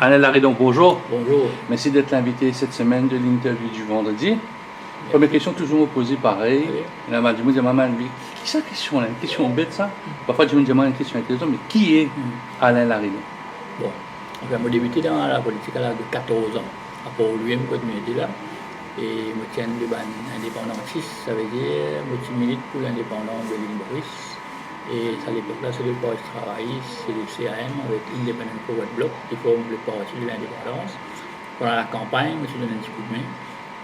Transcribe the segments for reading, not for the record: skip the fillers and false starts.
Alain Laridon, bonjour. Bonjour. Merci d'être l'invité cette semaine de l'interview du vendredi. Première question, toujours me poser pareil. Oui. Là, je me dis, maman, qui est cette question là? Une question bête, ça? Parfois, je me demande une question intéressante, mais qui est Alain Laridon? Bon, enfin, j'ai débuté dans la politique à l'âge de 14 ans. Après, lui-même, quand je là, et je tiens de l'indépendantiste, ça veut dire que je milite pour l'indépendance de l'île Maurice. Et à l'époque-là, c'est le Parti travailliste, c'est le CAM avec Independent Forward Bloc qui forme le Parti de l'indépendance. Pendant la campagne, je me suis donné un petit coup de main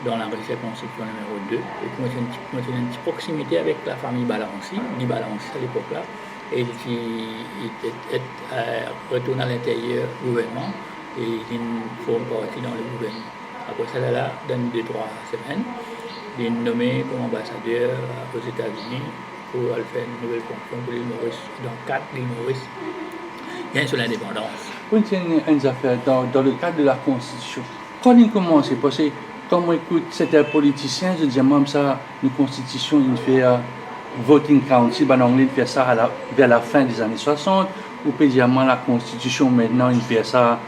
dans la circonscription numéro 2. Et puis, je me suis une petite proximité avec la famille Balancy, Guy Balancy à l'époque-là. Et il est retourné à l'intérieur du gouvernement et il forme partie dans le gouvernement. Après ça, là, dans 2-3 semaines, il est nommé comme ambassadeur aux États-Unis pour faire une nouvelle fonction pour l'île Maurice, dans le cadre de l'île Maurice, bien sur l'indépendance. Pour une affaire, dans le cadre de la Constitution, quand il commence, parce que quand on écoute certains politiciens, je dis, même ça, une Constitution, il fait voting council, en anglais, il fait ça vers la fin des années 60, ou peut dire, la Constitution, maintenant, il fait ça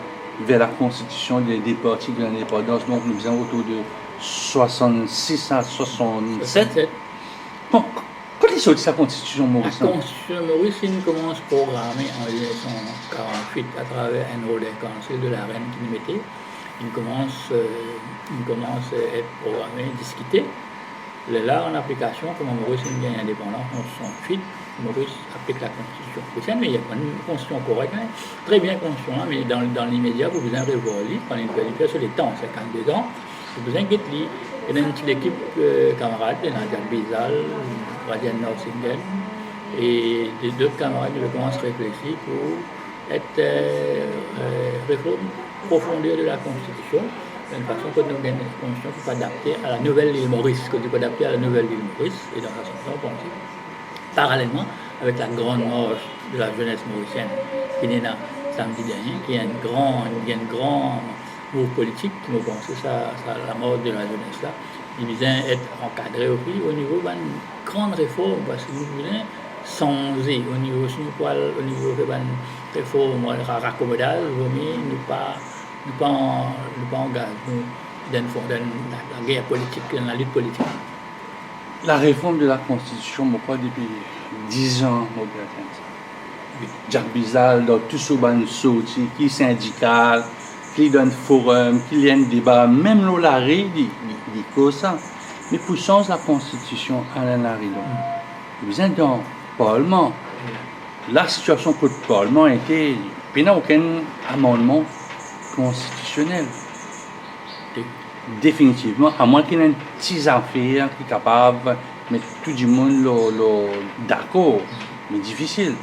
vers la Constitution des partis de l'indépendance, donc nous faisons autour de 66 à 67. Bon, quand il sort de sa Constitution Maurice? La Constitution Maurice, il commence programmée en 1948 à travers un Roller Council de la reine qui nous mettait. Il commence à être programmé, discuté. Là, en application, comme Maurice a une indépendance en 1968, Maurice applique la Constitution chrétienne, mais il n'y a pas une Constitution correcte, hein. Très bien Constitution, mais dans l'immédiat, vous besoin de revoir le livre, quand il fait sur les temps, 52 ans, vous besoin de lire. Il y a une petite équipe camarades, il y a Jacques Bizal, Radian Norsingen, et des deux camarades qui commencent à réfléchir pour être réforme profondeur de la Constitution, d'une façon que nous avons une Constitution qui soit adaptée à la nouvelle île Maurice, que nous adaptée à la nouvelle île Maurice, et dans la façon on pense parallèlement avec la grande marche de la jeunesse mauricienne qui est née samedi dernier, qui est un grand mouvement politique qui me pense ça la mort de la jeunesse là. Il vient être encadré au niveau d'une grande réforme parce que nous voulons changer au niveau de la réforme raccommodage, nous pas engager dans la guerre politique, dans la lutte politique. La réforme de la Constitution, je crois, depuis 10 ans, Jacques Bizal, dans tout ce sorti, qui est syndical, qui donne forum, qui y a un débat, même l'Olari dit ça. Mais pour changer la Constitution, Alain Laridon, vous êtes dans le Parlement. La situation que le Parlement était, il n'y a aucun amendement constitutionnel. Définitivement, à moins qu'il y ait une petite affaire qui est capable de mettre tout le monde d'accord, mais difficile.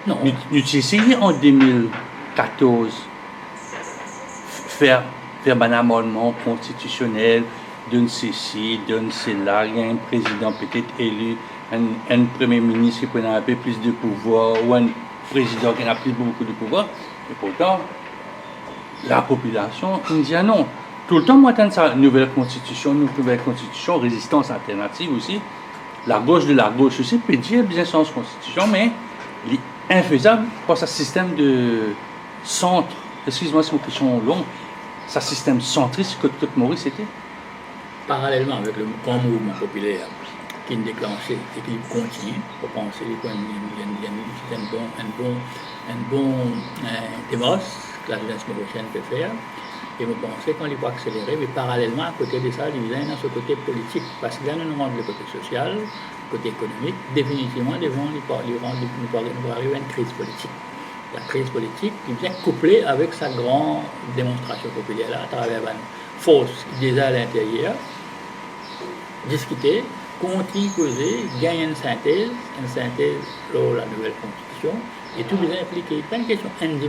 Non. Nous essayé en 2014 faire un amendement constitutionnel d'un ceci, d'un cela, il y a un président peut-être élu, un premier ministre qui prend un peu plus de pouvoir, ou un président qui n'a plus beaucoup de pouvoir, et pourtant, la population dit non. Tout le temps, moi, j'entends ça, nouvelle constitution, résistance alternative aussi. La gauche de la gauche aussi peut dire bien sens constitution, mais il est infaisable pour ce système de centre. Excuse-moi, c'est une question longue. Ce système centriste que Maurice était. Parallèlement avec le grand mouvement populaire qui est déclenché et qui continue, pour penser qu'il y a un bon démarche que la jeunesse mauricienne peut faire. Et je pensais qu'on va accélérer, mais parallèlement, à côté de ça, il y a ce côté politique. Parce que là, nous avons le côté social, le côté économique. Définitivement, nous arriver à une crise politique. La crise politique qui vient couplée avec sa grande démonstration populaire là, à travers une force qui est déjà à l'intérieur, discuter, continuer, causer, gagner une synthèse pour la nouvelle constitution, et tout bien impliqué. Pas une question, des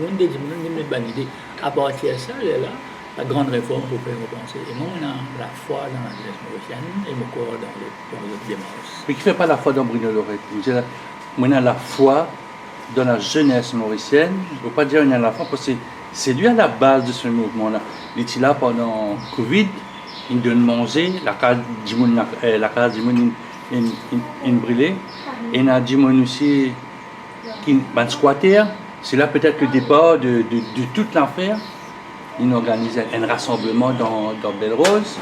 bonne idée. À partir de ça, là, la grande réforme pour faire repenser. Et moi, on a la foi dans la jeunesse mauricienne et mon corps dans les démarches. Mais qui ne fait pas la foi dans Bruno Lorette? On a la foi dans la jeunesse mauricienne. Je ne peux pas dire qu'on a la foi parce que c'est lui à la base de ce mouvement-là. Il était là pendant Covid, il donne manger, la case du monde est brûlée. Et il y a des gens aussi qui sont squatters, C'est là peut-être le départ de toute l'affaire. Ils organisent un rassemblement dans Belle-Rose.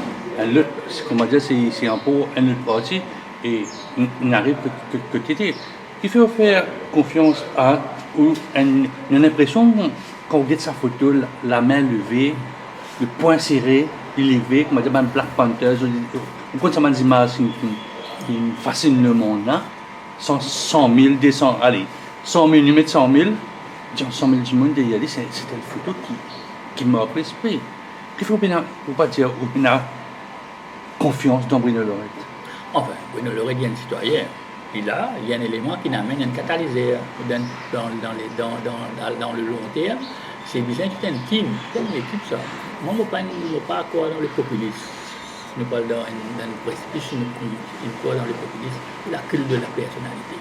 Comment dire, c'est un peu un autre parti. Et il n'arrive que t'aider. Il faut faire confiance à une impression, quand on regarde sa photo, la main levée, le poing serré, élevé, comme on dit, Black Panthers, on compte ça des images qui fascinent le monde, là. 100 000, 200, allez, 100 000, nous mettons 100 000, 100 000 du monde, c'était une photo qui m'a pris l'esprit. Il faut pas dire qu'on a confiance dans Bruno Lorette. Enfin, Bruno Lorette est un citoyen. Il y a un élément qui amène un catalyseur dans le long terme. C'est bien tout un team, comme une équipe ça. Moi, je ne vais pas croire dans le populisme. Je ne parle dans le précipice, je ne crois dans le populisme, la culte de la personnalité.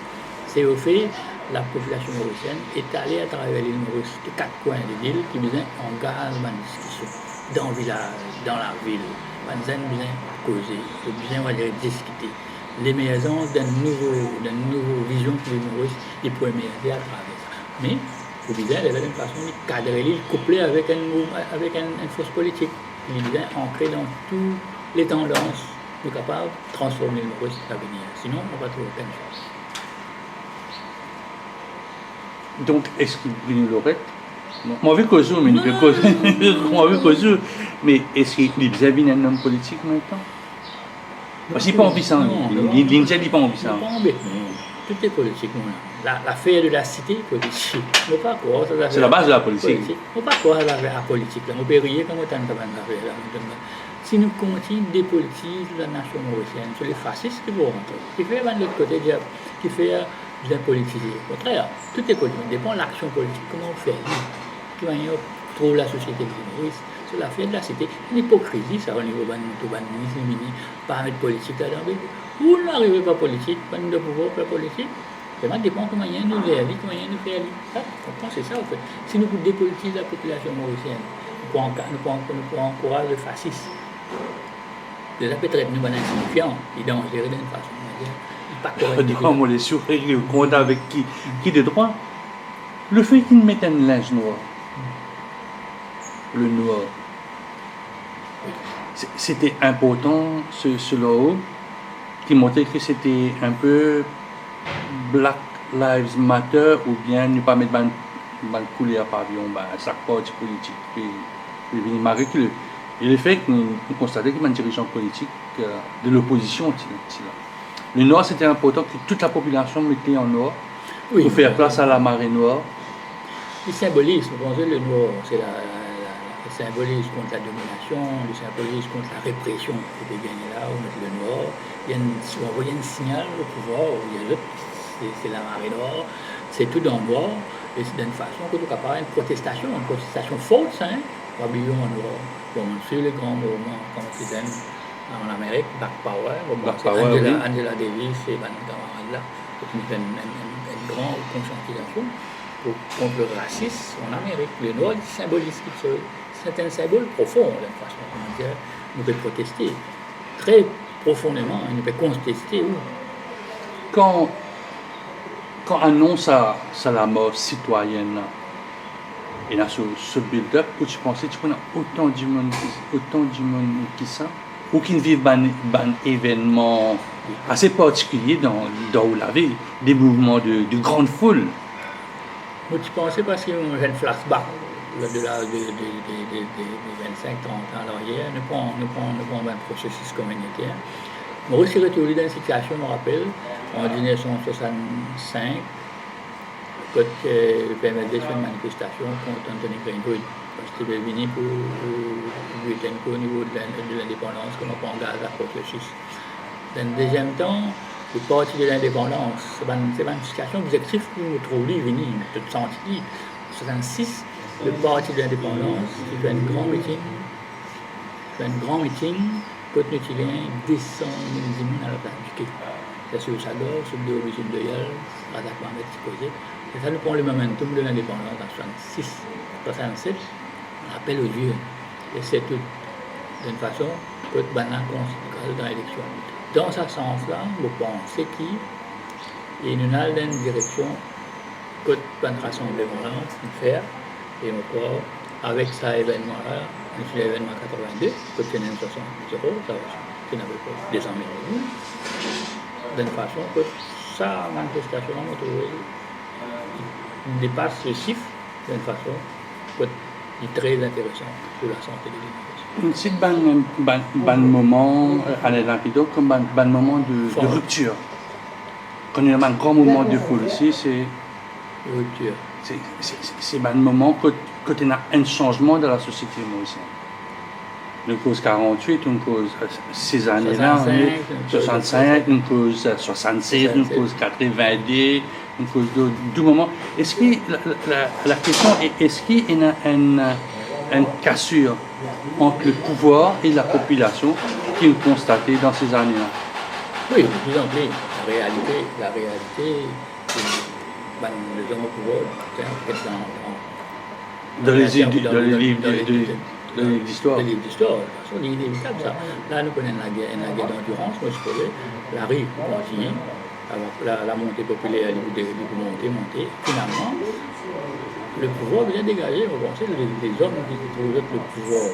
C'est au fait, la population mauricienne est allée à travers l'île Maurice, de 4 coins de l'île, qui besoin engage une discussion dans le village, dans la ville. Ils ont besoin de causer, ils ont besoin de discuter. L'émergence d'une nouvelle vision pour l'île Maurice, il peut émerger à travers ça. Mais, il faut bien, il y a une façon de cadrer l'île, couplée avec une force politique. Il est bien ancré dans toutes les tendances, nous sommes capables de transformer l'île Maurice à venir. Sinon, on va trouver aucune chose. Donc, est-ce qu'il Bruno Lorette, moi, vu qu'au mais moi, vu qu'au mais est-ce qu'il est bien un homme politique maintenant? Parce qu'il n'est pas ambition, il n'est pas ambition. Tout est politique. L'affaire de la cité politique. C'est la base de la politique. On ne peut pas croire la politique. On peut rire comme autant de affaires. Si nous continuons de politiser la nation mauricienne, c'est les fascistes qui vont rentrer. Qui fait de l'autre côté, qui fait bien politiser. Au contraire, tout est politique. Dépend de l'action politique. Comment on fait? Qui trouve la société qui Maurice. C'est l'affaire de la cité. Une hypocrisie, ça, au niveau de ministre, pas mettre politique là-dedans. Vous n'arrivez pas politique, pas de pouvoir, pas politique. Ça dépend comment il y a nous réaliser, comment il y a nous faire. C'est ça, en fait. Si nous dépolitisons la population mauricienne, nous pouvons encourager le fascisme. Déjà, peut-être nous sommes insignifiants, il est dangereux d'une façon. Il n'est pas correct. On les surrègle le compte avec qui de droit. Le fait qu'ils mettent un linge noir, le noir, c'était important, selon eux, qui montrait que c'était un peu Black Lives Matter ou bien ne pas mettre une couleur pavillon, un sac politique, puis reculé. Et le fait que nous constatons qu'il y a un dirigeant politique de l'opposition. Le noir, c'était important que toute la population mettait en noir pour faire place à la marée noire. Le symbolisme, le noir, c'est le symbolisme contre la domination, le symbolisme contre la répression qui peut gagner là, on met le noir. Si on voyait un signal au pouvoir, c'est la marée noire, c'est tout en noir, et c'est d'une façon que nous avons une protestation fausse, habillons en noir. Bon, sur les grands mouvements, comme c'est en Amérique, Black Power, Angela Davis et Van Gamarra, c'est une grande conscientisation contre le racisme en Amérique. Le noir symbolise quelque chose. C'est un symbole profond, d'une façon, comment dire, nous pouvons protester très profondément, nous pouvons contester. Quand annonce à la mort citoyenne, et là, ce build-up, où tu pensais que tu connais autant du monde qui ça, ou qui vivent un événement assez particulier dans la vie, des mouvements de grande foule. Moi, tu pensais parce qu'il y a un flashback de l'âge de 25-30 ans à l'arrière, nous prenons un processus communautaire. Maurice s'est retrouvé dans une situation, je me rappelle, en 1965, quand le PMLD fait une manifestation contre Anthony Greenwood, parce qu'il est venu pour lutter au niveau de l'indépendance, comme on peut engager le processus. Dans le deuxième temps, le parti de l'indépendance, c'est une situation objective que nous trouvons venu, de senti. En 1966, le parti de l'indépendance, il fait un grand meeting, quand nous Chiliens descendent à la place du quai. C'est sur sa gorge, sur le origine de Yel, à la planète Ticosé. Et ça nous prend le momentum de l'indépendance en 1966. En 1967, on appelle aux yeux. Et c'est tout. D'une façon, que Banan considère dans l'élection. Dans ce sens-là, vous pensez qu'il nous a dans une direction côté plan rassemblement-là, faire, et encore, avec cet événement-là, c'est l'événement 82, côté 70 euros, ça qui n'avait pas 200 000 d'une façon que sa manifestation, on trouve, il dépasse ce chiffre d'une façon qui est très intéressante pour la santé de l'humanité. C'est un moment, à l'Arido, comme un moment de rupture. Quand il y a un grand moment de foule ici, c'est Rupture. C'est un moment que tu as un changement dans la société mauricienne. Une cause 48, une cause ces années-là, 65, une cause 76, une cause 82, une cause du moment. Est-ce que la question est, est-ce qu'il y a une cassure entre le pouvoir et la population qui est constatée dans ces années-là? Oui, de plus en plus. La réalité, ben, les hommes au pouvoir, dans les livres d'histoire. De livres d'histoire, de toute façon, c'est inévitable ça. Là, nous connaissons la guerre d'endurance, moi je connais, la rue continue, la montée populaire, monter. Finalement, le pouvoir vient dégager, vous pensez, les hommes qui trouvent le pouvoir,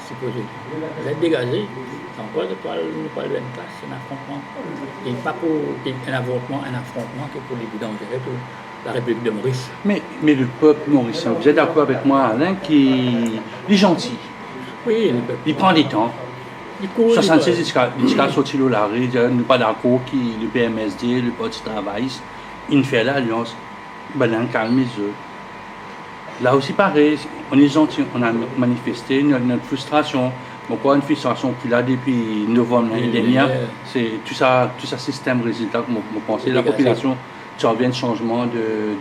supposé, vient dégager, encore de pas le même place, un affrontement. Et pas pour un affrontement qui est pour les dangereux pour la République de Maurice. Mais le peuple mauricien, vous êtes d'accord avec moi, Alain, qui est gentil. Oui, le peuple. Il prend des temps. 76, il a sorti la rue, il n'est pas d'accord que le PMSD, le Parti travailliste, il fait l'alliance, il calme les yeux. Là aussi, pareil, on est gentil, on a manifesté notre frustration. Pourquoi une frustration qu'il a depuis novembre l'année dernière, c'est tout ça système résultat, comme vous pensez, la population, tu reviens de changement de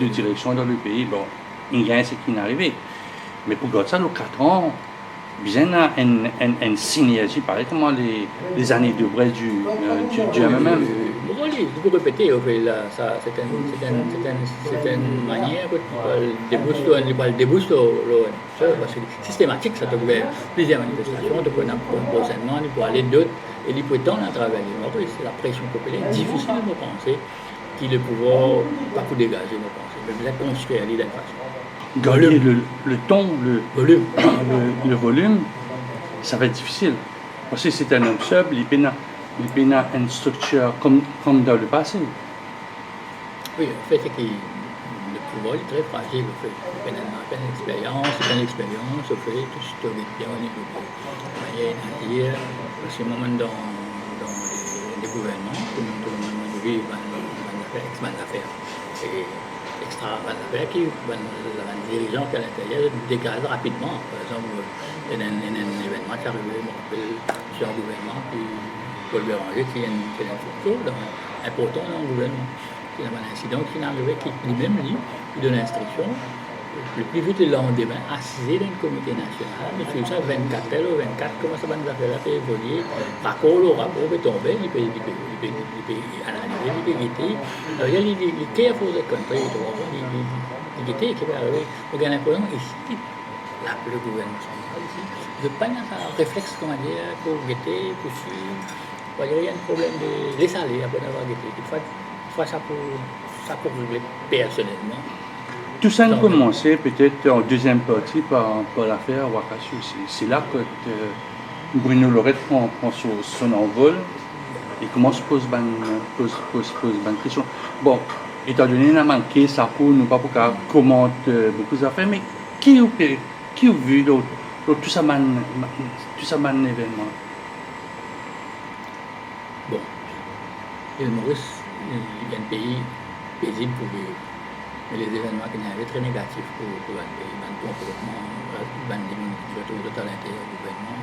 direction dans le pays. Bon, il y a ce qui est arrivé. Mais pour ça, dans 4 ans, bien une synergie, pareil comme les années de Brest du MMM. Oui, vous répétez, c'est une manière de déboucher parce que systématique, ça te fait plusieurs manifestations, de prendre un positionnement, de aller d'autres, et les prétendent à travers les morts, c'est la pression populaire, difficile de penser, qui le pouvoir, pas pour dégager nos pensées, mais bien construire d'une façon. Gagner le ton, le volume, ça va être difficile. Parce que c'est un homme seul, il peut avoir une structure comme dans le passé. Oui, en fait, c'est que le pouvoir est très fragile. C'est une expérience, au fait, tout ce qui est bien au niveau de manière, parce que moment dans les gouvernements, tout le monde vit une affaire. Extra affaire qui les dirigeants qui à l'intérieur dégagent rapidement. Par exemple, il y a un événement qui est arrivé, je me rappelle, sur un gouvernement, puis Paul Béranger, qui est un fonction important dans le gouvernement. Il y a un incident qui est arrivé, qui lui-même dit, il donne l'instruction, le plus vite le lendemain, assis dans le comité national, de suivre ça 24 heures, 24, comment ça va nous affaires là, peut évoluer, rapport au rapport peut tomber, il peut analyser, il peut guetter. Alors il y a les careful de country, les guetter qui va arriver. Donc il y a l'impression ici, là, le gouvernement central ici, il ne veut pas un réflexe, comment dire, pour guetter, pour suivre. Il y a un problème de laisser aller après avoir guetté. Il faut ça pour régler personnellement. Tout ça a commencé peut-être en deuxième partie par l'affaire Wakassu. C'est là que Bruno Lorette prend son envol et commence à poser une question. Bon, étant donné qu'on a manqué ça pour nous pas pour commenter beaucoup d'affaires, mais qui a vu tout ça événement? Bon, l'île Maurice, il y a un pays paisible pour vivre. Mais les événements qui avaient très négatifs pour un pays, un comportement, un retour de à l'intérieur du gouvernement,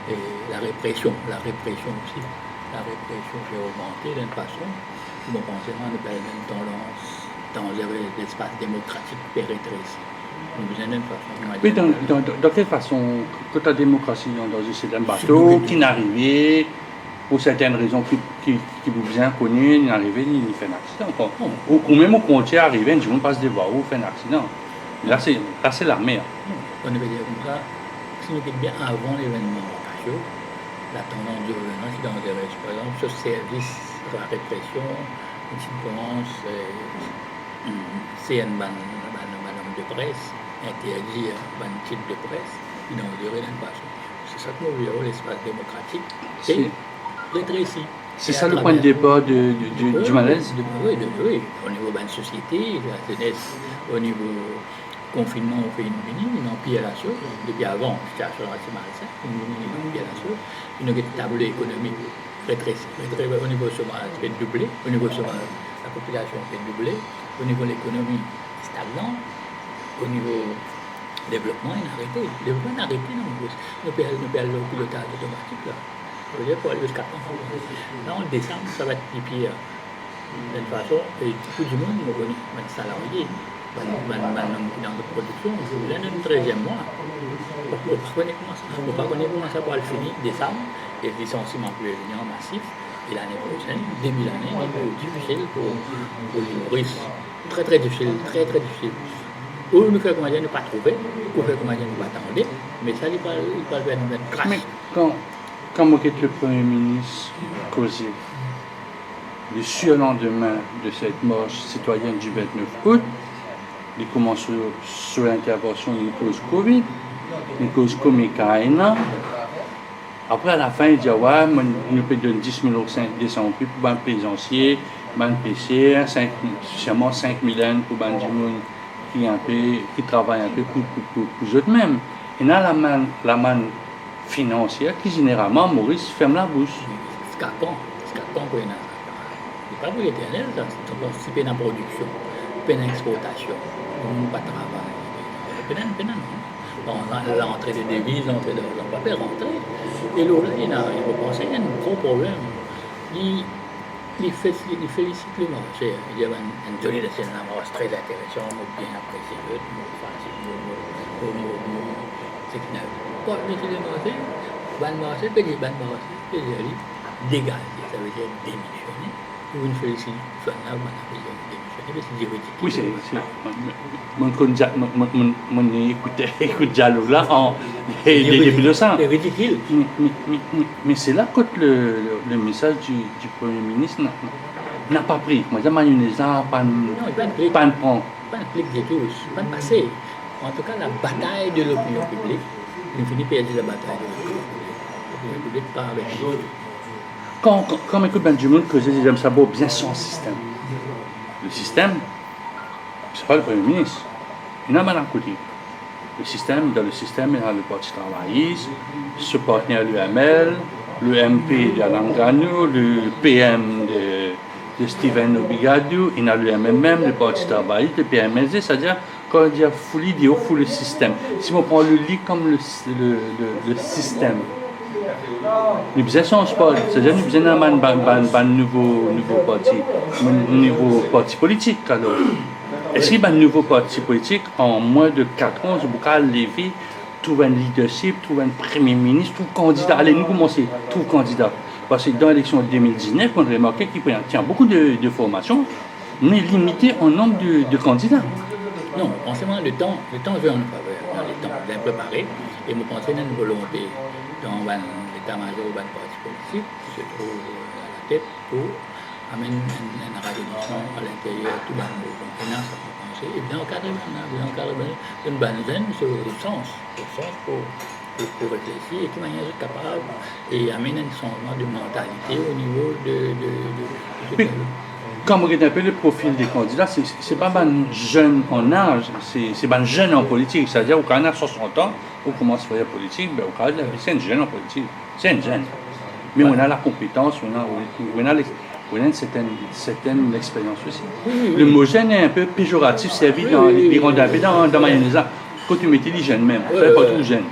et la répression aussi. La répression qui a augmenté d'une façon qui m'ont pensé à une tendance dans l'espace démocratique pénétré ici. Oui, dans quelle façon que ta démocratie dans un bateau qui n'arrivait pour certaines raisons qui vous bien connues, il n'arrivait ni fait un accident. Ou même au comptier arrivé, un jour on passe devant ou fait un accident. Là c'est l'armée. On devait dire comme ça, si nous étions bien avant l'événement Wakassu, la tendance du gouvernement qui dangereuse. Par exemple, ce service de la répression, qui commence c'est un homme de presse interdit un titre de presse inauguré d'une façon. C'est ça que nous voulons, l'espace démocratique, c'est rétréci. C'est ça le point de départ du malaise? Oui, au niveau de la société, de la jeunesse, au niveau confinement au pays ils n'ont pire la chose. Depuis avant, la situation assez malsaine, ils n'ont pire la chose. Ils ont un tableau économique rétréci. Au niveau chômage, c'est doublé. Au niveau chômage, la population est doublée. Au niveau de l'économie, stagnant. Au niveau développement, il a arrêté. Le développement a arrêté. Nous perdons le pilotage automatique. Là. Ça veut dire pour aller jusqu'à temps. Là, en décembre, ça va être plus pire. De toute façon, tout le monde nous connaît, les salariés, les hommes qui sont dans la production, ils ont un 13e mois. On ne pas connaître comment ça va finir décembre, et le licenciement plus massif, et l'année prochaine, début d'année, c'est difficile pour les humoristes. Très très difficile, très très difficile. Ou nous faisons comment dire, nous pas trouver, ou nous faisons comment dire, nous pas attendre, mais ça, il va faire une crasse. Quand on quitte le Premier ministre causé, le surlendemain de cette marche citoyenne du 29 août, il commence sur l'intervention d'une cause Covid, une cause comique à un an. Après, à la fin, il dit ouais, nous peut donner 10 000 décembre pour un plaisancier, un PC, seulement 5 000 pour un qui travaille un peu pour eux-mêmes. Et dans la manne financière qui généralement, Maurice ferme la bouche. C'est carton pour une pas pour l'éternel, ça, c'est participer dans la production, dans l'exportation, on pas de travail. L'entrée des devises, l'entrée de l'argent, pas faire rentrer. Et là, il y a un gros problème. Il félicite le marché. Il y a un Johnny de Sénat très intéressant, bien apprécié, c'est qu'il n'a pas le marché, dégager, ça veut dire démissionner. Ou une félicité, oui, c'est. Mon écoute dialogue là depuis le sang. C'est ridicule. Mais c'est là que le message du Premier ministre n'a pas pris. Moi, la mayonnaise, pas de prendre. Pas de clic de tous, pas de passer. En tout cas, la bataille de l'opinion publique, il finit par perdre la bataille de l'opinion publique par avec nous. Quand on écoute Benjamin, que j'aime ça bien son système. Le système, c'est pas le Premier ministre. Il n'a pas à côté. Dans le système, il y a le Parti travailliste, ce partenaire l'UML, le MP d'Alain Ganou, le PM de Steven Obigadou, il y a le MMM, le Parti travailliste, le PMSD, c'est-à-dire quand on dit full idéal, full le système. Si on prend le lit comme le système, nous besoin de sport, c'est-à-dire nous besoin d'un nouveau parti politique. Alors, est-ce qu'il y a un nouveau parti politique en moins de 4 ans, vous pouvez lever, trouver un leadership, trouver un premier ministre, trouver un candidat. Allez, nous commençons, trouver un candidat. Parce que dans l'élection de 2019, on a remarqué qu'il y a beaucoup de formations, mais limité en nombre de candidats. Non, forcément, le temps veut en faveur. Le temps bien préparé, et nous pensons à une volonté dans l'état-major ou le parti politique qui se trouve à la tête pour amener une rajeunissement à l'intérieur de tout le monde. Donc, maintenant, ça peut penser. Et bien encadrement, une bonne zone sur le sens pour réfléchir et qui manière être capable et amener un changement de mentalité au niveau de quand on regarde un peu le profil des candidats, c'est pas un jeune en âge, c'est un jeune en politique. C'est-à-dire, quand on a 60 ans, on commence à faire politique, ben, c'est un jeune en politique. C'est un jeune. Mais on a la compétence, on a une certaine expérience aussi. Le mot jeune est un peu péjoratif, servi dans les rondins, dans mayonnaise. Quand tu mettais les jeunes même, c'est pas tout jeune.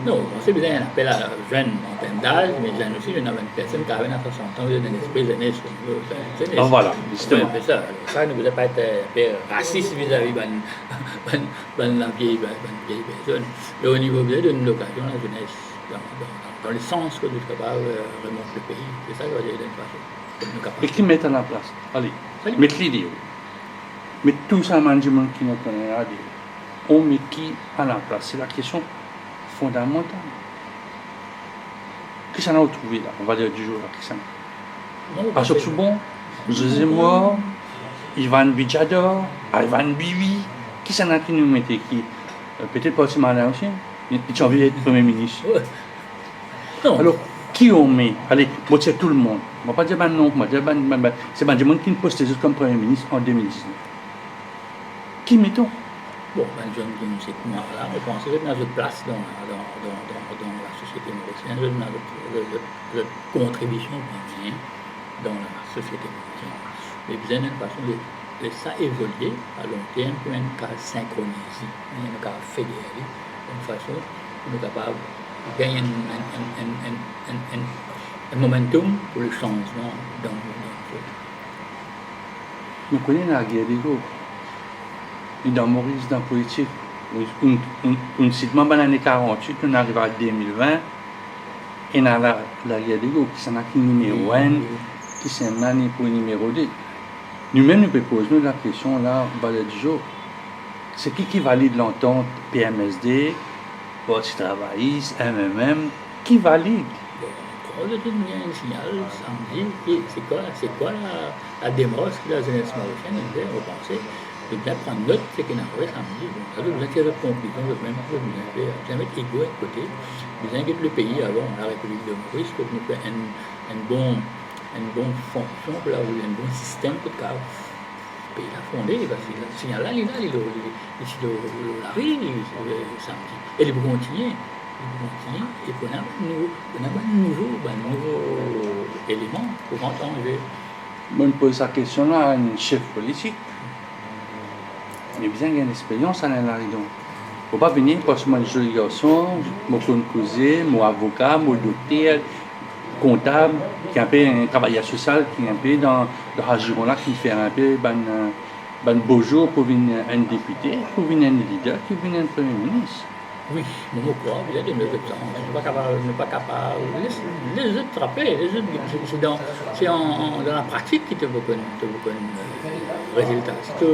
Non, c'est bien, on appelle la jeune en termes d'âge, mais jeune aussi, il y a une personne qui a 60 ans, il y a une espèce de jeunesse. Ah voilà, justement. Ça ne voulait pas être raciste vis-à-vis de la vieille personne. Et au niveau de l'occasion, la jeunesse, dans le sens que nous sommes capables de remonter le pays, c'est ça que je veux dire d'une façon. Et qui mettent à la place? Allez, mettez l'idée. Mais tout ça, management qui nous connaît à dire. On met qui à la place? C'est la question fondamentale. Qu'est-ce qu'on a trouvé là? On va dire du jour là. Qu'est-ce qu'on a? Achok Soubon, José Moore, Ivan Bijador, Ivan Bibi, qui s'en a qui nous mettait qui peut-être pas aussi malin aussi. Ils ont envie d'être Premier ministre. Ouais. Non. Alors, qui on met? Allez, moi c'est tout le monde. Je ne vais pas dire non, c'est pas du monde qui nous poste comme Premier ministre en 2019. Qui mettons? Bon, je ne sais comment là, je pense que c'est dans notre place dans la société mauricienne, notre contribution dans la société mauricienne. Mais bien d'une façon de ça évoluer à long terme, pour une cas synchroniser, une cas fédérer, d'une façon où nous sommes capables de gagner un momentum pour le changement dans le monde. Nous connaissons la guerre des groupes. Dans Maurice, dans la politique, on cite même dans les années 48, on arrive à 2020, et dans la guerre des groupes, qui s'en a qui numéro 1, qui s'en a pour numéro 2. Nous-mêmes, nous pouvons poser la question là, au bas du jour. C'est qui valide l'entente PMSD, Parti travailliste, MMM, qui valide? On a donné un signal samedi, c'est quoi la démarche que la jeunesse mauricienne on pensait de bien prendre note de ce qu'on a fait samedi. Donc, ça vous attirer de conclusion, de même chose, vous avez bien mettre ego à côté, vous inquiétez le pays avant la République de Maurice, pour nous faire une bonne fonction, pour avoir un bon système pour que le pays a fondé, parce que le signal là, il arrive samedi. Et il va continuer. Et qu'on a un nouveau élément pour entendre. Moi, je pose cette question-là à un chef politique. Mais bien qu'il y ait une expérience à l'Aridon. Il ne faut pas venir parce que moi, je suis joli garçon, mon cousin, mon avocat, mon docteur, comptable, qui est un peu un travailleur social, qui est un peu dans la giron-là, qui fait un peu un beau jour pour venir un député, pour venir un leader, pour venir un premier ministre. Oui, mon quoi, il y a des mesures de temps. Je ne suis pas capable. Les autres trapés, c'est dans la pratique qui te veut un résultat. Si tu ne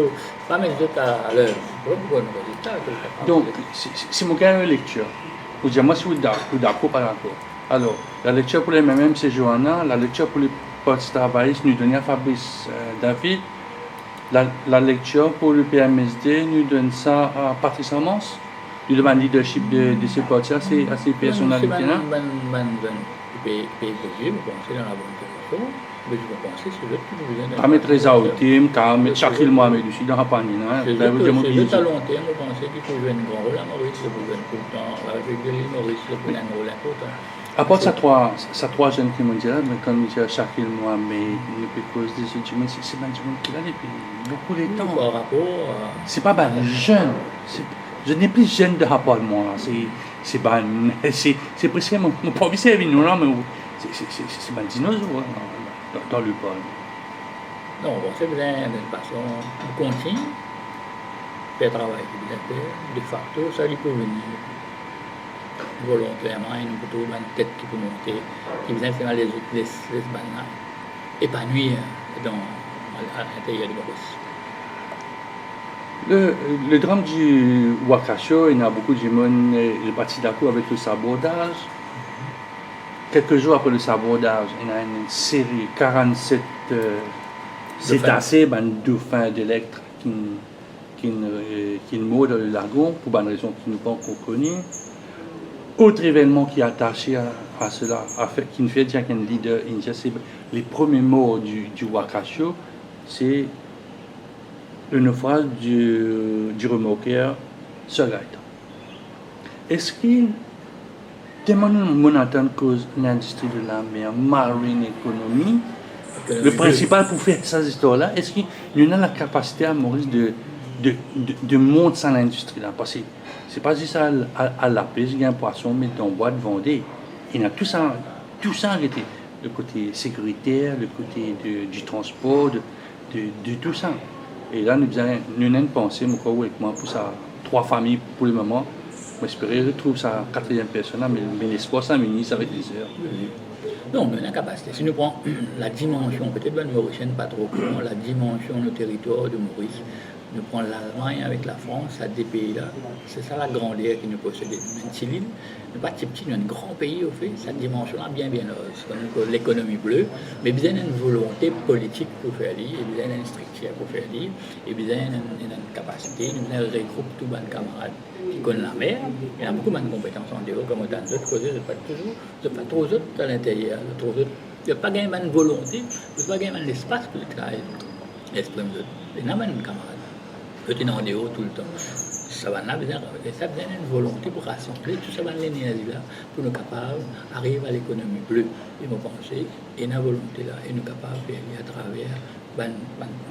pas mettre les autres à l'heure, tu ne pas un résultat. Donc, si mon gars a une lecture, vous dites, moi, si vous êtes d'accord, pas d'accord. Alors, la lecture pour les MMM, c'est Johanna. La lecture pour les partis travaillistes, nous donne Fabrice David. La lecture pour le PMSD, nous donne ça à Patrice Amos. Le leadership de ces partis, à ces personnalités-là. Je peux évoluer, je pense dans la bonne direction, mais je pense que c'est l'autre qui vous donne. À mettre les Aoutim, à mettre Shakil Mohamed aussi dans la panier. C'est l'autre à long terme, je pense qu'il faut jouer un grand rôle à Maurice, il faut jouer tout le temps. Avec l'île Maurice, il faut jouer un rôle important. À part ces trois jeunes qui m'ont dit là, comme M. Shakil Mohamed, il peut cause des autres, mais c'est pas du monde qui l'a depuis beaucoup de temps. Par rapport à. C'est pas les jeunes. Je n'ai plus jeune de rapport à moi. C'est presque mon premier service, nous là, mais c'est un dinosaure dans le pôle. Non, bon, c'est bien d'une façon continue, faire travail qui bien fait, de facto, ça lui peut venir volontairement, il nous peut trouver une tête qui peut monter, qui vient faire les autres, les bananes, épanouir à l'intérieur de Maurice. Le drame du Wakasho, il y a beaucoup de gens qui sont partis d'accord avec le sabordage. Quelques jours après le sabordage, il y a une série 47 cétacés, dauphins d'électre qui meurent dans le lagon, pour une raison qui nous pas encore connue. Autre événement qui est attaché à cela, qui nous fait dire qu'un leader indien, c'est les premiers mots du Wakasho, c'est le naufrage du remorqueur Sir Gaëtan. Est-ce qu'il demande mon entendre cause l'industrie de la mer, marine economy, le principal pour faire ces histoires-là, est-ce qu'il y a la capacité à Maurice de monter dans l'industrie là? Parce que c'est pas juste à la pêche, il y a un poisson, mais dans bois de Vendée. Il y a tout ça arrêté. Le côté sécuritaire, le côté du transport, de tout ça. Et là, nous avons pensé, avec moi, pour ça, 3 familles pour le moment. J'espère retrouver sa 4e personne, mais l'espoir s'aménise avec les heures. Non, mais la capacité. Si nous prenons la dimension, peut-être la mauricienne pas trop courant, la dimension du territoire de Maurice, nous prenons l'Allemagne avec la France, ça des pays-là. C'est ça la grandeur qui nous possède. Nous, Chili, nous pas petit, nous un grand pays au fait, cette dimension-là bien hausse. L'économie bleue, mais bien une volonté politique pour faire lire, et bien une structure pour faire lire, et bien une capacité, nous regroupe tous les camarades qui connaissent la mer. Il y a beaucoup de compétences en dehors, comme dans d'autres causes, je pas trop autres à l'intérieur, il n'y a pas de volonté, il n'y a pas de espace pour le travail. L'esprit de il y a des camarades. Peut-être en dehors tout le temps. Ça va une volonté pour rassembler tout ça, l'énergie là, pour nous capables d'arriver à l'économie bleue. Et nous pensons, et la volonté là, et nous capables de faire à travers les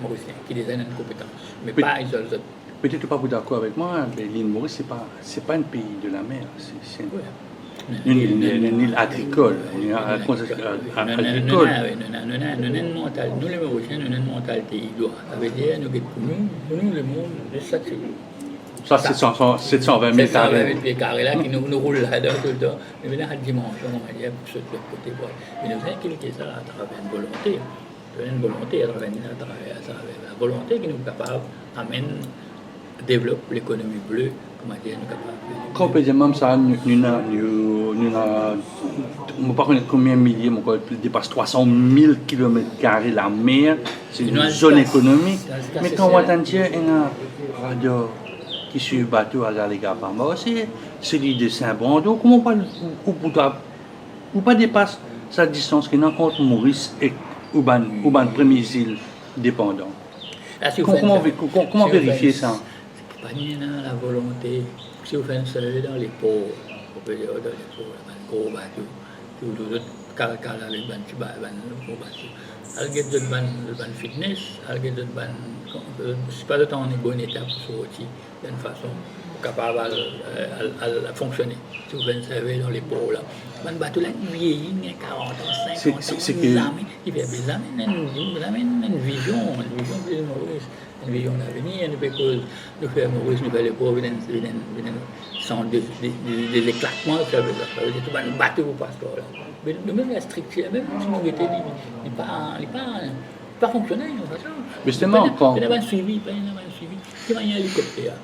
Mauriciens qui les ont une compétence. Mais pas ils autres. Peut-être pas vous d'accord avec moi, mais l'île Maurice, c'est pas un pays de la mer. C'est une île agricole. Nous, les Mauriciens, nous avons une mentalité idoine. Ça veut dire, nous, le monde, c'est ça. Ça, c'est 720 000 carrés. 720 000 pieds carrés là qui nous roulent là-dedans tout le temps. Mais maintenant, à dimension, on va dire, pour ce côté. Mais nous avons quelque chose à travers une volonté. Une volonté à travers la volonté qui nous est capable d'amener, développer l'économie bleue, comment dire, nous capables. Quand on peut dire même ça, nous ne pas connaître combien de milliers, mais dépasse 300 000 km² la mer, c'est une zone économique. Mais quand on entend dire, il y a un radio qui suit le bateau à la Gapama, c'est l'île de Saint-Brando. Comment on pas dépasse cette distance qu'il y a entre Maurice et les premières îles dépendantes? Comment vérifier ça? Pas la volonté. Si vous faites ça dans les ports, on peut dire dans les ports, un gros bateau, tout le car avec un petit gros bateau. Algue de ban fitness, algue de ban, c'est pas de temps en bon état pour sortir d'une façon capable à fonctionner. Si vous faites ça dans les ports là, un bateau là vieillit, 40 ans, 50 ans, il fait des années, une vision de Maurice. Une vision d'avenir, nous faisons Maurice, nous faisons les pauvres, sans des éclatements, ça veut dire tout un bateau pour pasteur là. Mais même la structure, même si nous étions, il n'est pas fonctionnel, de toute façon. Mais justement, quand. Il n'y a pas un suivi, il y a un hélicoptère.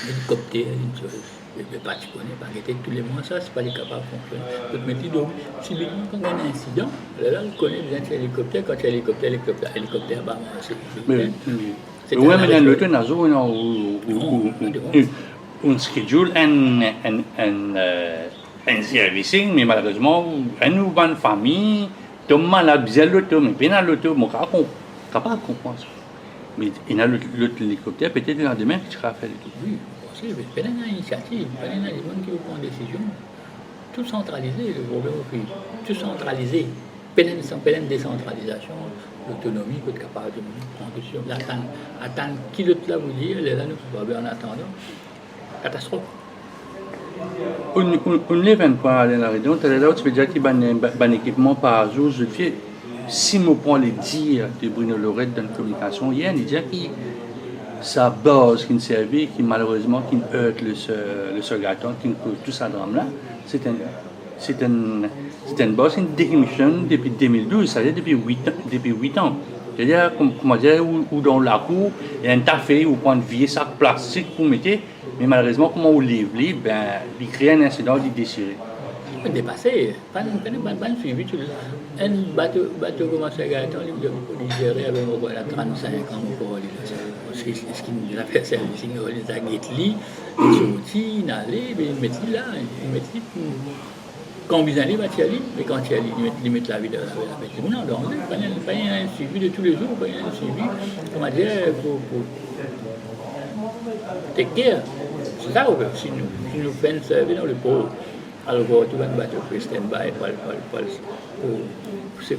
L'hélicoptère, une chose. Je ne sais pas, tu connais, pas arrêter tous les mois, ça, c'est pas capable de fonctionner. Donc, si quand il y a un incident, là, on connaît bien l'hélicoptère, quand il y a l'hélicoptère, bah, c'est. Oui, mais dans l'autre, on schedule un servicing, mais malheureusement, une famille tombe malade, bien l'auto, mais bien l'auto, mon cas, on capable de comprendre ça. Mais il y a l'autre hélicoptère, peut-être le lendemain, qui sera fait. Oui, c'est une initiative, il y a des gens qui prennent des décisions. Tout centralisé, le problème au pays. Tout centralisé. Pleine décentralisation, l'autonomie peut être capable de prendre des décisions. Attendre qui l'autre là vous dire, les là nous pouvons en attendant. Catastrophe. On ne l'évène pas à la réunion, tu veux dire qu'il y a un équipement par jour, je dis, si on prend les dires de Bruno Lorette dans la communication, il y a un dire qui sa base qui ne servait, qui malheureusement qui heurte le surgaton, qui cause tout ça drame-là, c'est une base qui démissionne depuis 2012, c'est-à-dire depuis 8 ans. C'est-à-dire, comment dire, où dans la cour, il y a un café où on prend un vieux sac plastique pour mettre, mais malheureusement, comment on livre, il crée un incident, il déchire. Dépassé, pas de suivi. Un bateau commence à gagner, il gérait avec moi 35 ans pour ce qui nous a fait service, il les a guettés, il sortit, il allait, il mettait là, quand vous allez, mais quand il y a il met la vie de la bête. Non, donc, pas un suivi de tous les jours, pas un suivi, comment dire, pour take care. C'est ça, si nous faisons servir dans le pôle. Alors, tout le bateau fait stand-by pour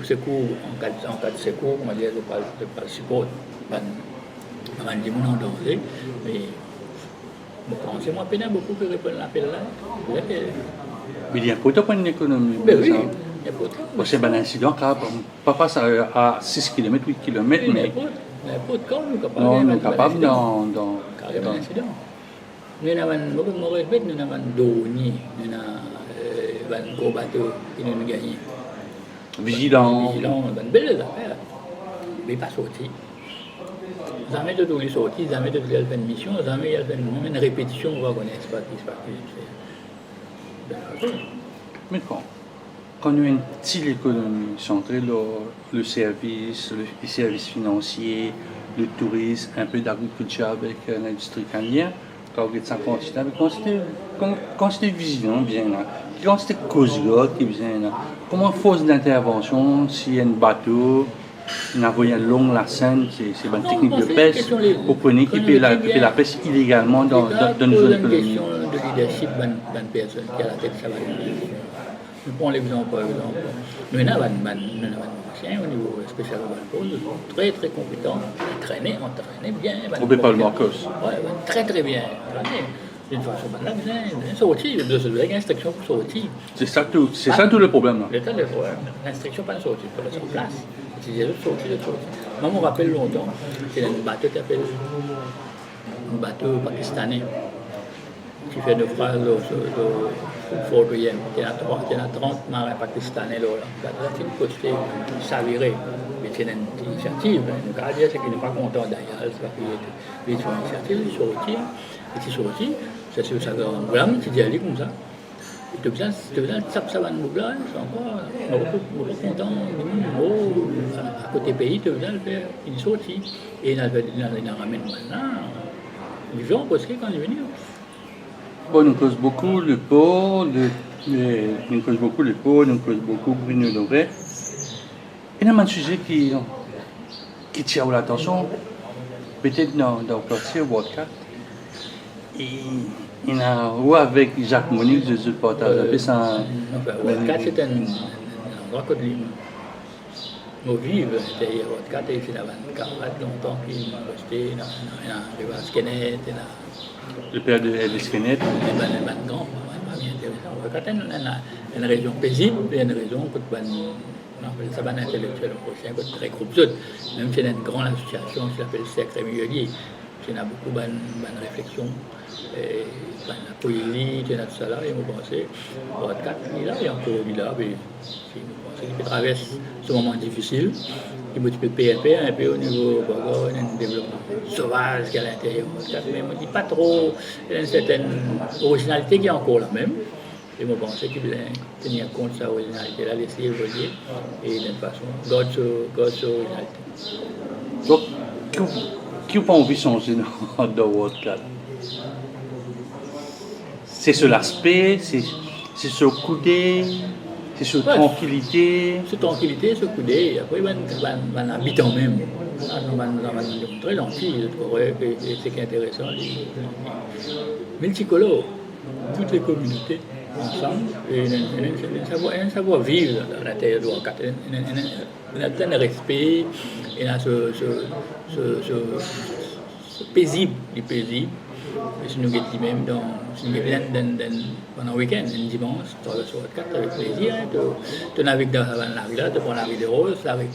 secours, en cas de secours, on va dire, pas le support. On va dire, on en danger, mais c'est moi, peine beaucoup que répondre à l'appel là. Mais il y a pas de économie. Mais oui, il y a pas de. C'est un incident qui pas passe à 6 km, 8 km, mais. Il n'y a pas de cas, nous sommes capables dans. Carrément un incident. Nous avons un douanier, nous avons un gros bateau qui nous a gagné. Vigilant. Une belle affaire. Mais pas sorti. jamais de tous les sorties, jamais de faire une mission, jamais il y a même une répétition, on va connaître ce qui se passe. Mais quand il y a une petite économie centrée, le service, les services financiers, le tourisme, un peu d'agriculture avec l'industrie canadienne, quand vous êtes sans continent, quand c'était vision bien là, quand c'était cause qui vient là, comment force d'intervention s'il y a un bateau, il envoie une longue la Seine, c'est une technique de pêche, vous prenez qui fait la pêche illégalement dans une zone économique. C'est une question de leadership d'une personne qui a la tête, ça va être. Je prends l'exemple, par exemple. Nous avons un ancien au niveau spécial de Valpose, très très compétent, entraîné bien. On ne peut pas le Marcos. Oui, très très bien. D'une façon, là, bien sorti, il y a une instruction pour sortir. C'est ça tout le problème là. L'état des problèmes, l'instruction pas de sortir, il faut rester en place. C'est des autres sorties. Moi, je me rappelle longtemps, c'est un bateau qui s'appelle un bateau pakistanais qui fait naufrage au Fort William. Il y a 30 marins pakistanais là. C'est une côté s'avérer. Mais c'est une initiative. Le cas c'est qu'il n'est pas content d'ailleurs. C'est parce qu'il est sur l'initiative, il est sorti. C'est sur sa grande blâme, il dit aller comme ça. Tu besoin de ça va nous blâmer, c'est encore content. À côté pays, tu besoin de faire une sortie. Et il ramène maintenant. Les gens parce que quand il est venu. Bon, nous cause beaucoup le port, nous cause beaucoup Bruno Doré. Il y a un sujet qui tire l'attention, peut-être dans le quartier World 4. Il y a ou avec Jacques Monique de partage avec ça. World 4 c'est un endroit que nous vivons. World 4 c'est une camarade longtemps qui est resté dans le Skenet. Le père de Elvis Kenneth. Quand il y a une région paisible, il y a une région que on appelle ça un intellectuel prochain, que très groupe d'autres. Même s'il y a une grande association qui s'appelle Cercle Rémilier, il y a beaucoup de réflexions, la poésie, il y a tout ça là, et vous pensez, il est encore là, il traverse ce moment difficile. Il me dit PRP un peu au niveau Bourgogne, un développement sauvage qui est à l'intérieur. Mais il ne dit pas trop, il y a une certaine originalité qui est encore la même. Et je pensais qu'il devait tenir compte de sa originalité, la laisser évoluer et d'une façon, garde sa originalité. Donc, qui n'a pas envie de changer dans World 4? C'est sur l'aspect, c'est sur le coudé. C'est sur tranquillité. Sur tranquillité, sur coudé. Après, on habite en même. On très gentil, c'est qui est intéressant. Multicolore, toutes les communautés ensemble, et un savoir vivre à l'intérieur de World 4. Il y a un certain respect, il y a ce paisible. Et si nous sommes même pendant le week-end, un dimanche, tu vas sur World 4 avec plaisir, tu navigues dans la rue là, tu prends la rue des Roses, la rue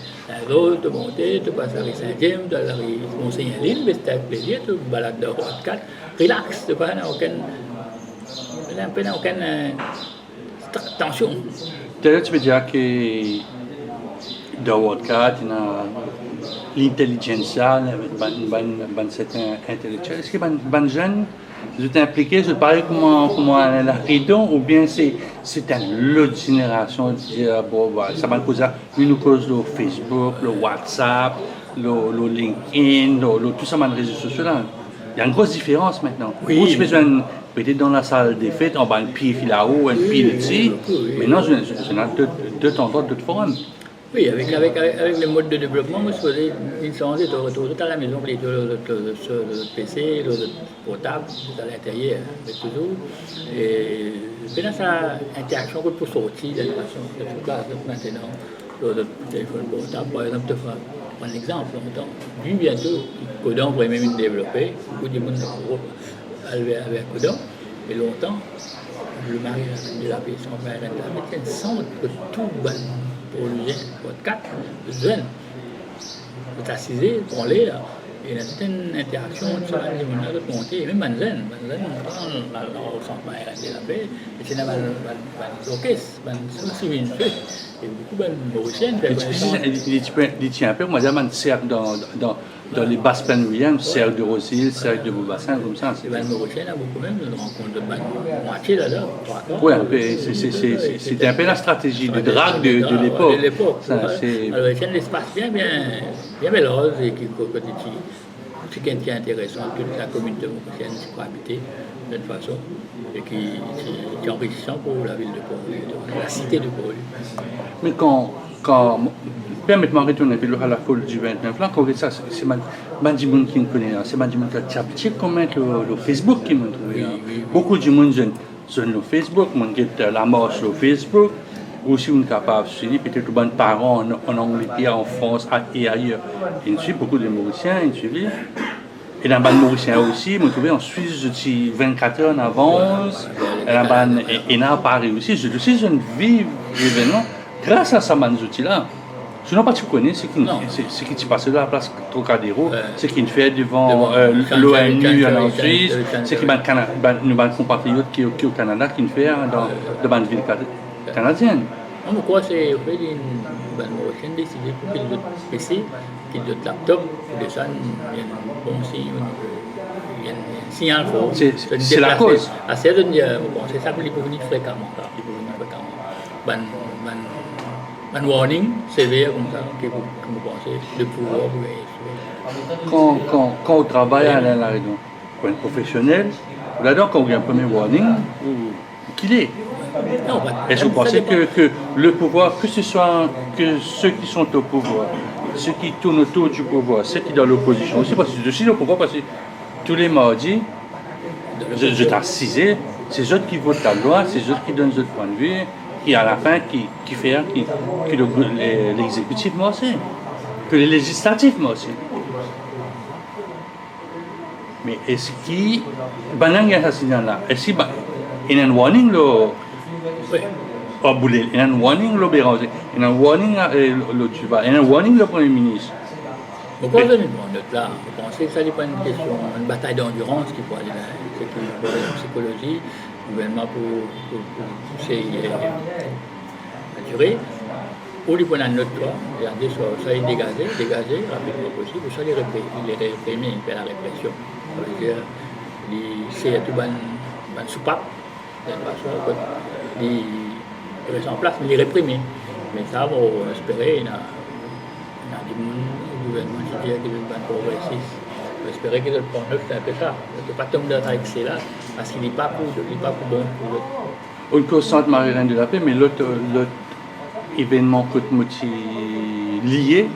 Rose, tu montes, tu passes la rue Saint-James, tu la rue Mont-Saint-Lille, mais c'est avec plaisir, tu balades dans World 4, relax, tu n'as aucune tension. D'ailleurs, tu veux dire que dans World 4, il y a l'intelligence, un certain intellectuel. Est-ce que les jeunes sont impliqués, je parle comment la raison, ou bien c'est une autre génération de dire, bon, ça va causer une cause le Facebook, le WhatsApp, le LinkedIn, tout ça, les réseaux sociaux là. Il y a une grosse différence maintenant. Oui. Vous, tu besoin peut-être dans la salle des fêtes, on va un pied là-haut, un pied dessus. Maintenant, je n'ai deux endroits, deux forums. Oui, avec le mode de développement, moi, je faisais une séance de retour tout à la maison, le PC, le portable, à l'intérieur, mais toujours. Et dans sa interaction pour sortir, de toute façon, de toute place maintenant, le téléphone portable, par exemple, un exemple, lui, bientôt, Codon pourrait même développer, beaucoup de monde avec Codon, mais longtemps, le mari de la personne, avec un centre de tout bon. Pour les jeunes, pour 4 jeunes, vous assisez, pour les là, et il y a une interaction entre les gens de monter, et même les jeunes, on sent pas la paix, et c'est là, l'orchestre, c'est une fête, et beaucoup de mauriciennes. Il tient un peu, moi, j'ai un cercle dans les basses plaines Williams, cercle de Rosil, cercle de Beaubassin, comme ça. Les bandes mauriciennes, il y a beaucoup même, de rencontres de bandes moitié là-dedans. Oui, c'était un peu la stratégie de drague de l'époque. De l'époque. Ça, c'est- Alors, il y a un espace bien mélange et qui ce qui est intéressant, toute la communauté mauricienne qui peut habiter d'une façon et qui est enrichissant pour la ville de Port-Louis, la cité de Port-Louis. Mais quand permettez-moi de retourner à la foule du 29 là, quand ça, c'est Mandimoun qui me connaît, c'est Mandimoun qui a petit comment le Facebook qui m'a trouvé. Beaucoup de monde sur le Facebook, mon qui la mort sur Facebook, aussi on est capable de suivre, peut-être les parents en Angleterre, en France et ailleurs. Il suit beaucoup de Mauriciens, il suit. Et dans le Mauricien aussi, je trouvé en Suisse, je suis 24 heures en avance, et à Paris aussi, je suis un vive événement grâce à ces outils-là. Je n'ai pas tu connais ce qui se passe là à la place Trocadéro, ce qu'il fait devant l'ONU en Suisse, ce qui nos compatriotes qui sont au Canada qui fait dans la ville canadienne. Pourquoi c'est au fait d'une bande mauricienne décidé pour qu'il y ait d'autres PC, qu'il y ait d'autres laptops, pour des gens, il y a un bon signe, il y a un signal fort. C'est la cause. C'est ça qu'il peut venir fréquemment. Il peut venir fréquemment. Un warning sévère comme ça, que vous pensez, de pouvoir vous quand on travaille à la région, pour un professionnel, là-dedans, quand on a un premier warning, qu'il est. Est-ce que vous pensez que le pouvoir, que ce soit que ceux qui sont au pouvoir, ceux qui tournent autour du pouvoir, ceux qui sont dans l'opposition aussi, parce que je suis au pouvoir parce que tous les mardis, je t'assisais, c'est eux qui votent la loi, c'est eux qui donnent leur point de vue, qui à la fin, qui fait que l'exécutif moi aussi, que les législatifs moi aussi. Mais est-ce qu'il y a un signal-là? Est-ce qu'il y a un warning là? Il y a un warning le Béranger, il y a un warning le Tuba, il y a un warning le Premier ministre. Pourquoi vous êtes là? Vous pensez que ça n'est pas une question, une bataille d'endurance qui peut aller là, c'est qu'il faut la psychologie, le gouvernement pour pousser la durée, ou lui prendre un autre toit, regarder soit il dégagé rapidement possible, ou soit il réprimer, il fait la répression. Ça veut dire, c'est tout une soupape, il reste en place, mais il est réprimé. Mais ça, on va espérer, il y a des gouvernements qui disent qu'il est progressiste. On va espérer qu'il le prend neuf, c'est un peu ça. Il ne peut pas tomber dans l'excès là, parce qu'il n'est pas pour bon pour l'autre. On concentre Marie-Reine de la Paix, mais l'autre événement que lié,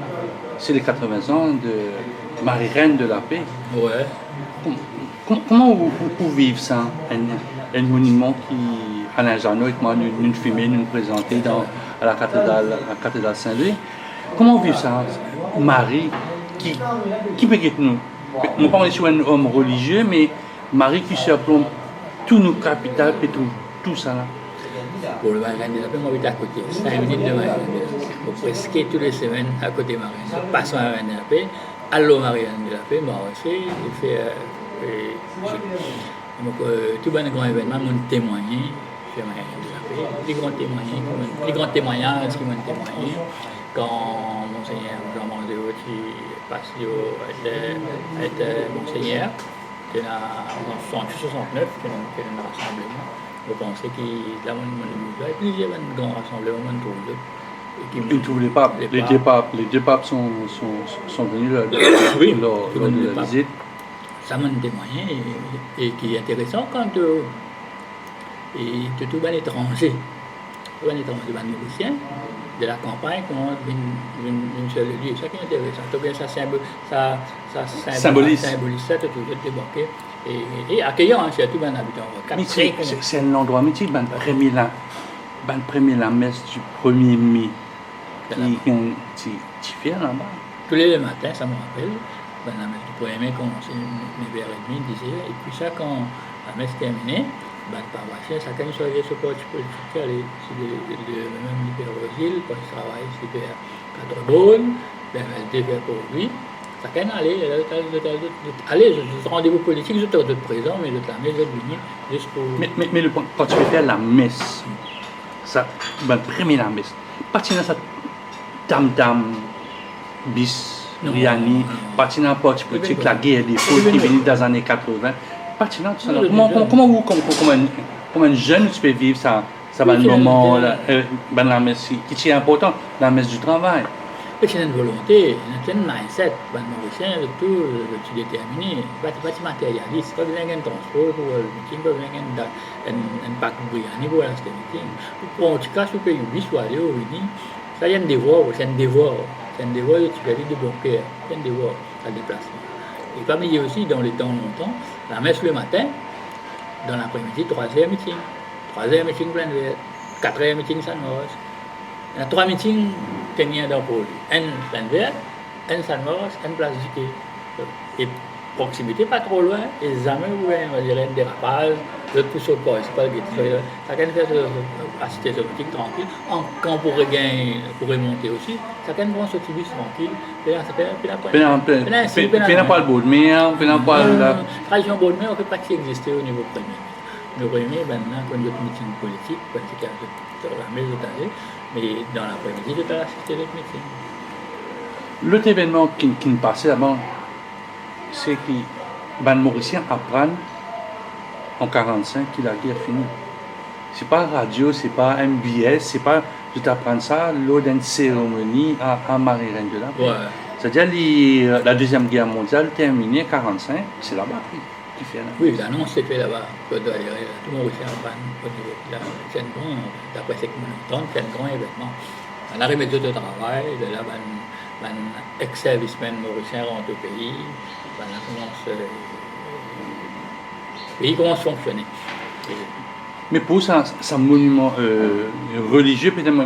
c'est les 80 ans de Marie-Reine de la Paix. Ouais. Comment vous pouvez vivre ça, un monument qui, Alain Janot, nous filmé, nous présenté à la cathédrale Saint-Louis? Comment vivre ça, Marie, qui peut être nous? On parle sur un homme religieux, mais Marie qui surplombe tous nos capitales et tout ça là. Pour le Marie-Reine de la Paix, moi j'habite à côté, 5 minutes de Marie-Reine de la Paix. Je presque toutes les semaines à côté de Marie-Reine. Je passe Marie-Reine de la Paix, allô Marie-Reine de la Paix, moi aussi, je fais. Donc, tout le grand événement, je témoigne chez Marie-Reine de la Paix. Les grands témoignages qui m'ont témoigné quand Monseigneur Jean Mandéo qui passe était Monseigneur, qui est en 69, qui est un rassemblement. Je pensais qu'il y a plusieurs grands rassemblements Ils ne trouvent les papes. Les deux papes sont venus lors de la visite. Ça m'a témoigné et qui est intéressant quand et tout un étranger, des Mauriciens, de la campagne, comment une seule lieu. Ça qui est intéressant. Tout bien, ça symbolise ça, tout débarqué. Et accueillant, c'est tout un habitant. C'est un endroit mythique, la première messe du 1er mai, qui fait là-bas. Tous les matins, ça me rappelle. La messe du 1er mai commençait 9h30, 10h, et puis ça, quand la messe terminait, le paroissien, chacun choisissait ce quoi tu peux aller. C'est même l'hyper-Rosil, quand il travaille, c'est l'hyper-Quatre-Bonnes, elle devait pour lui. Chacun allait, ce rendez-vous politique, je suis présent, mais la messe est venue juste pour. Mais quand tu fais faire la messe, ça, première la messe, pas de ça, tam-tam, bis. Non, Riani, non. parti dans le parti politique, Oui, la guerre des foules qui est venue dans les années 80. Parti dans tout ça. Oui, Comment vous, comme un jeune, tu peux vivre ça va le Oui, moment, c'est dans la messe, qui est important, dans la messe du travail. c'est une volonté, c'est un mindset. Les Mauriciens, tout, tu déterminé. Pas matérialiste, pas besoin d'un transport pour le meeting, pas besoin d'un pack de Briani pour aller à ce meeting. Pour en tout cas, si tu peux y aller au midi, ça y est un devoir, c'est un devoir. C'est un devoir de tu peux aller de bon cœur, c'est un devoir, ça déplacement. Et comme il y a aussi dans les temps longtemps, la messe le matin, dans l'après-midi, 3h meeting. 3h meeting plein de 4h meeting San Moros. Il y a 3 meetings tenus dans le pôle. Un plein vert, un San Moros, un place du quai. Et proximité pas trop loin, et jamais vous voyez un dérapage, l'autre tout sur le port, c'est pas le guet. Ça peut faire assister ce meeting tranquille. Quand on pourrait gagner, pourrait monter aussi, ça peut prendre ce petit bus tranquille. Puis n'a pas le bout de mer, puis n'a pas le. Tradition bout de mer, on peut pas qu'il existe au niveau premier. Le premier, maintenant, quand il y a un meeting politique, quand il y a la messe de mais dans l'après-midi, je peux assister à l'autre meeting. L'autre événement qui nous passait d'abord, c'est que les Mauriciens apprennent en 1945 que la guerre est finie. C'est pas radio, c'est pas MBS, c'est pas. Je t'apprends ça lors d'une cérémonie à Marie-Reine de la Paix. Ouais. C'est-à-dire la Deuxième Guerre mondiale terminée en 1945, c'est là-bas qui fait là. Oui, l'annonce s'est faite là-bas. Tout le monde aussi en panne. C'est un grand, d'après ce que nous entendons, c'est un grand événement. On a remis tout le travail, de là, un ex-serviceman mauricien rentre au pays, le pays commence à fonctionner. Mais pour ça, c'est un monument religieux, peut-être un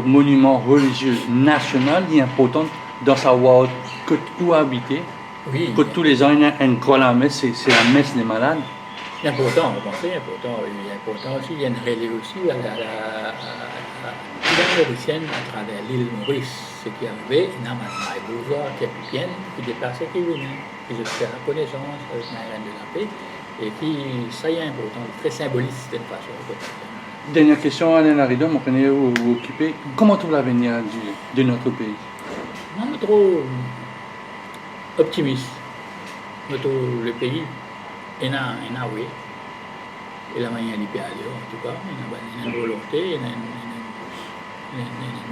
monument religieux national, il est important dans savoir que où habiter. Oui. Que tous les ans, il y a une grande messe, c'est la messe des malades. C'est important, vous pensez, important. Il est important aussi, il y a une relais aussi à la mauricienne à travers l'île Maurice. Ce qui est arrivé, il y a un bourgeois qui est plus qui déplaçait, qui venait, qui se fait la connaissance avec la reine de la paix, et qui, ça y est important, très symboliste d'une façon. Dernière question, Alain Laridon, on connaît où occuper. Comment trouve l'avenir de notre pays? Moi, je suis trop optimiste. Je trouve le pays est oui. Et la manière d'y aller, en tout cas, il y a une volonté, il y a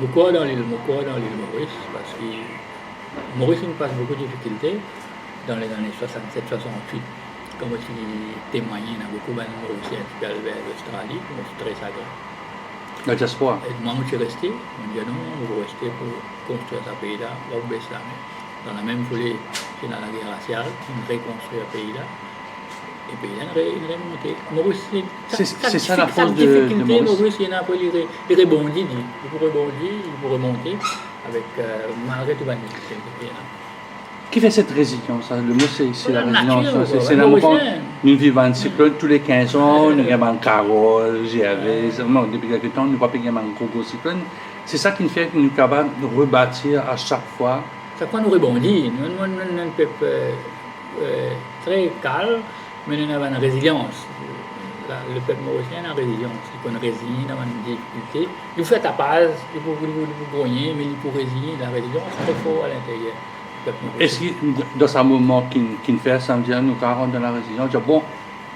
beaucoup dans l'île Maurice, parce que Maurice nous passe beaucoup de difficultés dans les années 67-68. Comme aussi témoigné, il y a beaucoup de Mauriciens qui allaient vers l'Australie, qui sont très sagrés. La diaspora. Et moi, je suis resté. On dit non, on va rester pour construire ce pays-là, on va baisser la main. Dans la même foulée, c'est dans la guerre raciale, on reconstruit ce pays-là. Et puis il est remonté. Maurice, c'est ça la force de Maurice. Maurice, il rebondit, il peut rebondir, il peut remonter, avec, malgré tout le difficulté. Qui fait cette résilience? Le mot, c'est la résilience. C'est la moment nous vivons un cyclone tous les 15 ans, nous avons un carole, GAV, depuis quelques temps, nous n'avons pas un gros cyclone. C'est ça qui nous fait que nous sommes capables de rebâtir à chaque fois. Chaque fois, nous rebondissons. Nous sommes un peuple très calme, mais nous avons une résilience. Le peuple mauricien a une résilience. Il peut résigner dans une difficulté. Il fait ta base, il peut gagner, mais il peut résigner. La résilience est très forte à l'intérieur. Est-ce que dans ce moment qui nous fait samedi, nous rentrons dans la résilience, bon,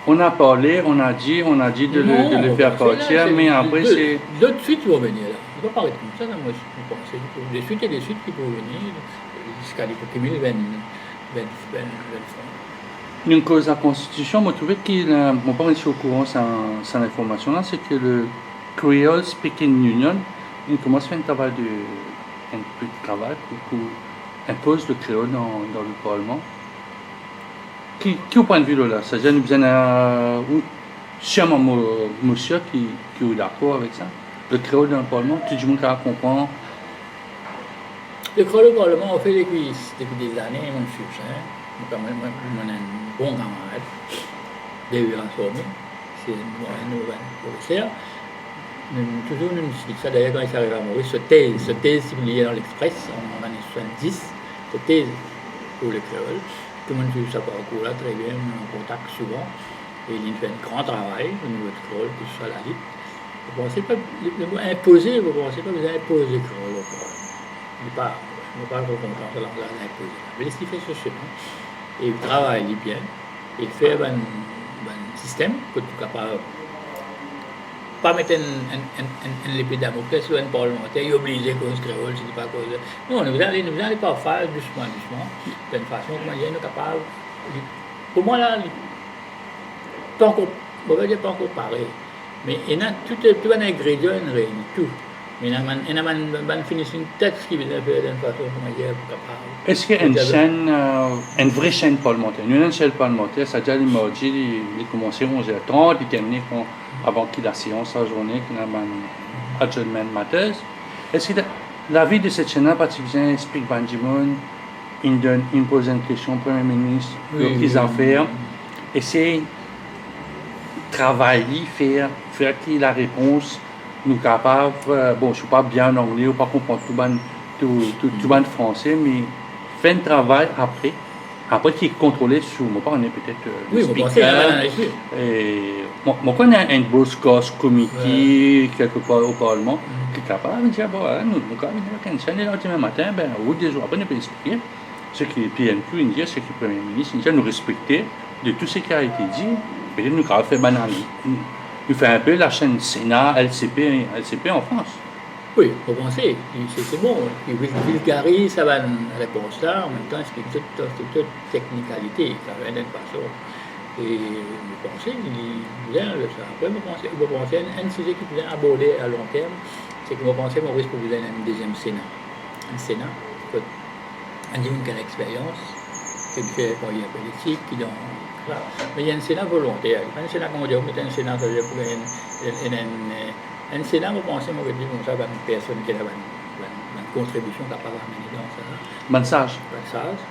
on a parlé, on a dit de le faire partir, mais après c'est. D'autres suites qui vont venir là. Il ne va pas être comme ça, moi je pense. Des suites et des suites qui vont venir jusqu'à l'époque 2020. Une cause de la Constitution, je trouvais qu'il mon pas au courant sans information là, c'est que le Creole Speaking Union, il commence à faire un peu de travail pour impose le créole dans le Parlement. Qui au point de vue là, c'est-à-dire nous besoin sûrement monsieur qui est d'accord avec ça. Le créole dans le Parlement, tout le monde comprend. Le créole au Parlement, on fait depuis des années, mon fils, on a un bon camarade, David Rassourmé, c'est un professeur. Toujours nous discutons ça, d'ailleurs quand il arrive à Maurice, ce thèse publié dans l'Express en années 70, ce thèse pour le créole. Tout le monde suit ça parcours là, très bien, on est en contact souvent. Et il fait un grand travail au niveau du créole, que ce soit la lutte. Vous pensez pas, le mot imposer, vous pensez pas que vous avez imposé le créole au créole. Il n'est pas je ne pas trop content de l'engagement avec le président. Mais laissez faire ce chemin. Et il travaille bien. Il fait un système que tu es capable pas mettre un épée Damoclès sur un parlementaire, il est obligé cause créole, c'est pas cause. Non, nous allons pas faire doucement, d'une façon, comment dire, nous sommes capables. Pour moi, là, pas encore, on va dire pas encore pareil. Mais il y a tout un ingrédient, tout. Mais il y a un finishing texte qui vient faire d'une façon, comment dire, capable. Est-ce qu'il y a une chaîne, une vraie chaîne parlementaire? Nous, une chaîne parlementaire, ça a déjà il commencé à 11h30, il terminé avant qu'il la séance la journée, qu'il y a un adjournment matin. Est-ce que la vie de cette chaîne-là, parce qu'il vient expliquer Ban Ki-moon, il pose une question au Premier ministre, qu'ils en font, essayer de travailler, faire qu'il la réponse, nous capables, bon, je ne suis pas bien en anglais, ou pas comprendre tout le français, mais faire un travail après qui est contrôlé sur, moi pas on est peut-être le speaker, moi on a un beau score comité quelque part au Parlement qui est capable de dire bon nous quand même quand c'est le lendemain matin ben ou des jours après on peut expliquer ce qui est PNQ India ce qui est Premier ministre India nous respecter de tout ce qui a été dit et nous avons fait banal nous fait un peu la chaîne Sénat LCP en France. Oui, vous pensez, c'est bon. Il vulgarise sa réponse là, en même temps, il explique toute technicalité, ça va d'une façon. Et vous pensez, il vient de ça. Après, vous pensez, un sujet qui vient aborder à long terme, c'est que vous pensez, Maurice, pour vous donner un deuxième Sénat. Un Sénat, un homme qui a l'expérience, qui fait carrière politique, qui dans. Mais il y a un Sénat volontaire. Un Sénat, comment dire, mais un Sénat, ça veut dire pour un Sénat, vous pensez, moi, que dit comme ça, une personne qui a une contribution capable d'amener dans ça. Un sage.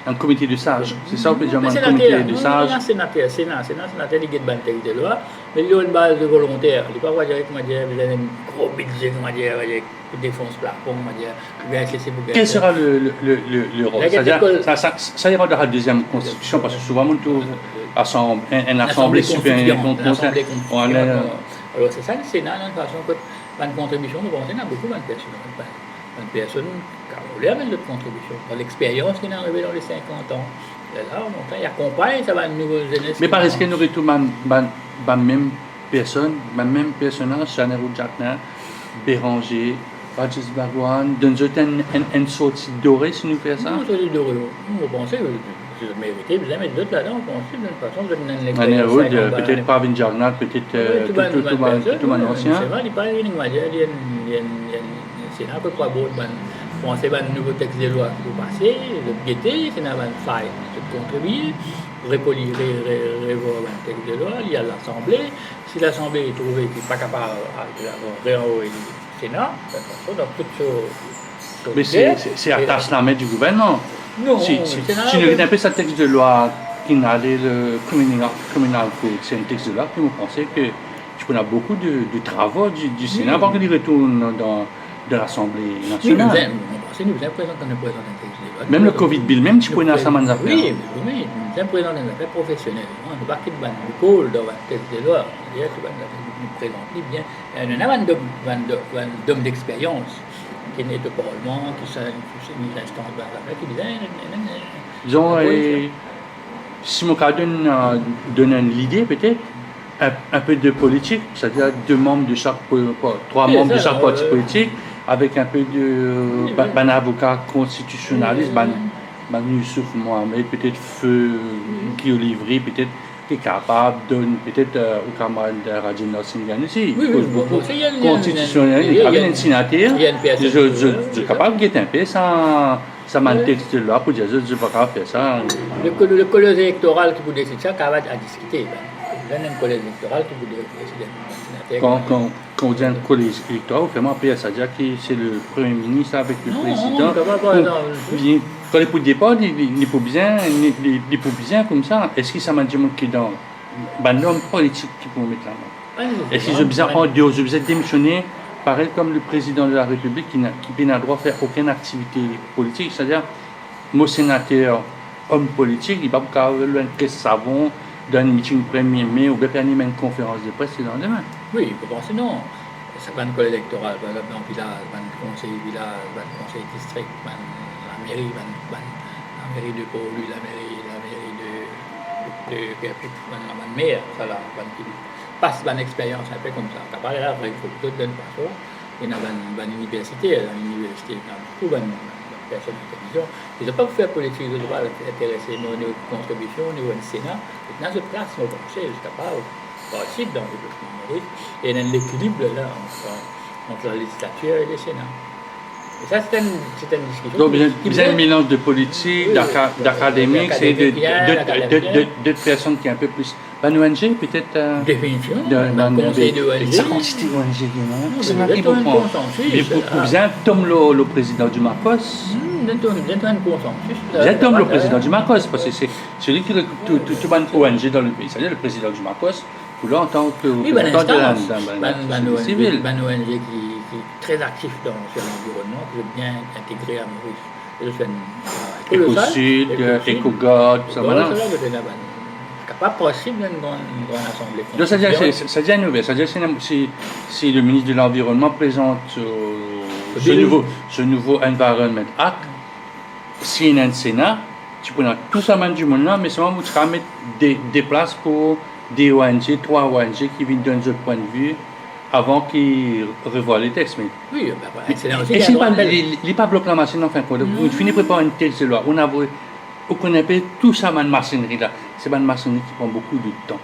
Un comité de sages. C'est ça, on peut dire un comité de sages. Un sénateur, il y a un texte de loi, mais il y a une base de volontaire. Il ne peut pas dire, comment dire, vous avez un gros budget, comment dire, avec défense plafond, comment dire, quel sera le rôle? C'est-à-dire, ça ira dans la deuxième constitution, parce que souvent, une assemblée supérieure. Alors, c'est ça le Sénat, d'une façon que une contribution, nous pensons, il y a beaucoup de personnes qui ont avec notre contribution, dans l'expérience qui est arrivée dans les 50 ans. Et là, il accompagne, ça va une nouvelle jeunesse. Mais par est-ce qu'il y aurait tout la même personne, la même personnage, Chanero Jacquemin, Béranger, Rajesh Bhagwan, d'une une sortie dorée si nous faisons ça? Non, une sortie dorée. Vous pensez que vous méritez, vous avez d'autres là-dedans, vous pensez d'une façon de l'expérience. Peut-être pas Pravin Jagnat, peut-être tout un ancien. C'est vrai, il parle d'une manière, il y a un Sénat à peu près beau, vous pensez à un nouveau texte de loi qui va passer, le guetter, c'est une faille de contribuer, repolir, revoir un texte de loi, il y a l'Assemblée. Si l'Assemblée est trouvée qu'il n'est pas capable de renvoyer le Sénat, de toute façon, dans toutes choses. Mais c'est à tâche la main du gouvernement. Non, si nous regardons un peu ce texte de loi qui n'a le criminal code, c'est un texte de loi qui me pensait que tu connais beaucoup de travaux du Sénat avant qu'il retourne dans l'Assemblée nationale. Oui, nous présentons un texte de loi. Même le Covid bill, même tu connais ça, affaires. Oui, nous présentons un affaire professionnelle. Nous ne parlons pas de pôle dans un texte de loi. C'est-à-dire que nous présentons bien. Nous avons un homme d'expérience qui est au Parlement, qui s'est mis l'instance de la qui disait. Disons, si mon cas donne l'idée, peut-être, un peu de politique, c'est-à-dire trois membres de chaque parti politique, avec un peu de avocat constitutionnaliste, Youssouf Mohamed, peut-être Feu qui est livré, peut-être qui est capable de donner peut-être au camarade de Rajendra Singh aussi. Constitutionnel, il y a un sénateur, je suis capable de guetter un peu ça m'a texte là pour dire je ne vais pas faire ça. Le collège électoral qui vous décide ça, ça va à discuter. Il y a un collège électoral qui vous décide. Quand on dit un collège électoral, vraiment, c'est-à-dire que c'est le Premier ministre avec le président. Quand les pour départ, il faut bien comme ça. Est-ce que ça m'a dit qui est dans un homme politique qui peut mettre la main? Est-ce que je vais démissionner, pareil comme le président de la République qui n'a le droit de faire aucune activité politique, c'est-à-dire, mon sénateur, homme politique, il va pas le caisse savon d'un meeting 1er mai ou bien animer une conférence de presse le lendemain. Oui, vous pensez non. Ça va un collège électoral, dans le village, un conseil village, un conseil district, la mairie, la mairie de Pau-Lu, la mairie de maire, ça là, qui passe une expérience un peu comme ça. Quand on là, il faut tout donner pas ça. Il y a une université, beaucoup de personnes d'intelligence. Ils n'ont pas faire politique de droit intéressés aux contributions au niveau du Sénat. Maintenant, je place au conseil, jusqu'à pas participe dans le développement numérique. Et il y a un équilibre là entre la législature et le Sénat. Et ça, c'est une discussion. Donc, il y a un mélange de politique, d'académique, c'est d'autres personnes qui sont un peu plus. Une ONG, peut-être. Définition. Un conseil de ONG. C'est quoi cette ONG? C'est un consensus. Vous êtes comme le président du Marcos. Vous êtes un consensus. Vous êtes comme le président du Marcos, parce que c'est celui qui recrute tout une ONG dans le pays. C'est-à-dire le président du Marcos, pour là, en tant que représentant de la civile. Une ONG qui est très actif sur l'environnement, qui est bien intégré à Maurice. Éco-Sud, Éco-God, tout ça. C'est pas possible d'une grande assemblée. Donc, c'est une nouvelle. C'est-à-dire si le ministre de l'Environnement présente ce nouveau Environment Act, s'il y a un Sénat, tu peux tout ça du monde là, mais seulement tu vas mettre des places pour des ONG, 3 ONG qui viennent d'un autre point de vue avant qu'ils revoient les textes. Oui, c'est aussi. Et si les pas bloquer la machine, enfin, vous finissez par une texte de loi, on connaît pas tout ça, cette machinerie-là. C'est une machinerie qui prend beaucoup de temps.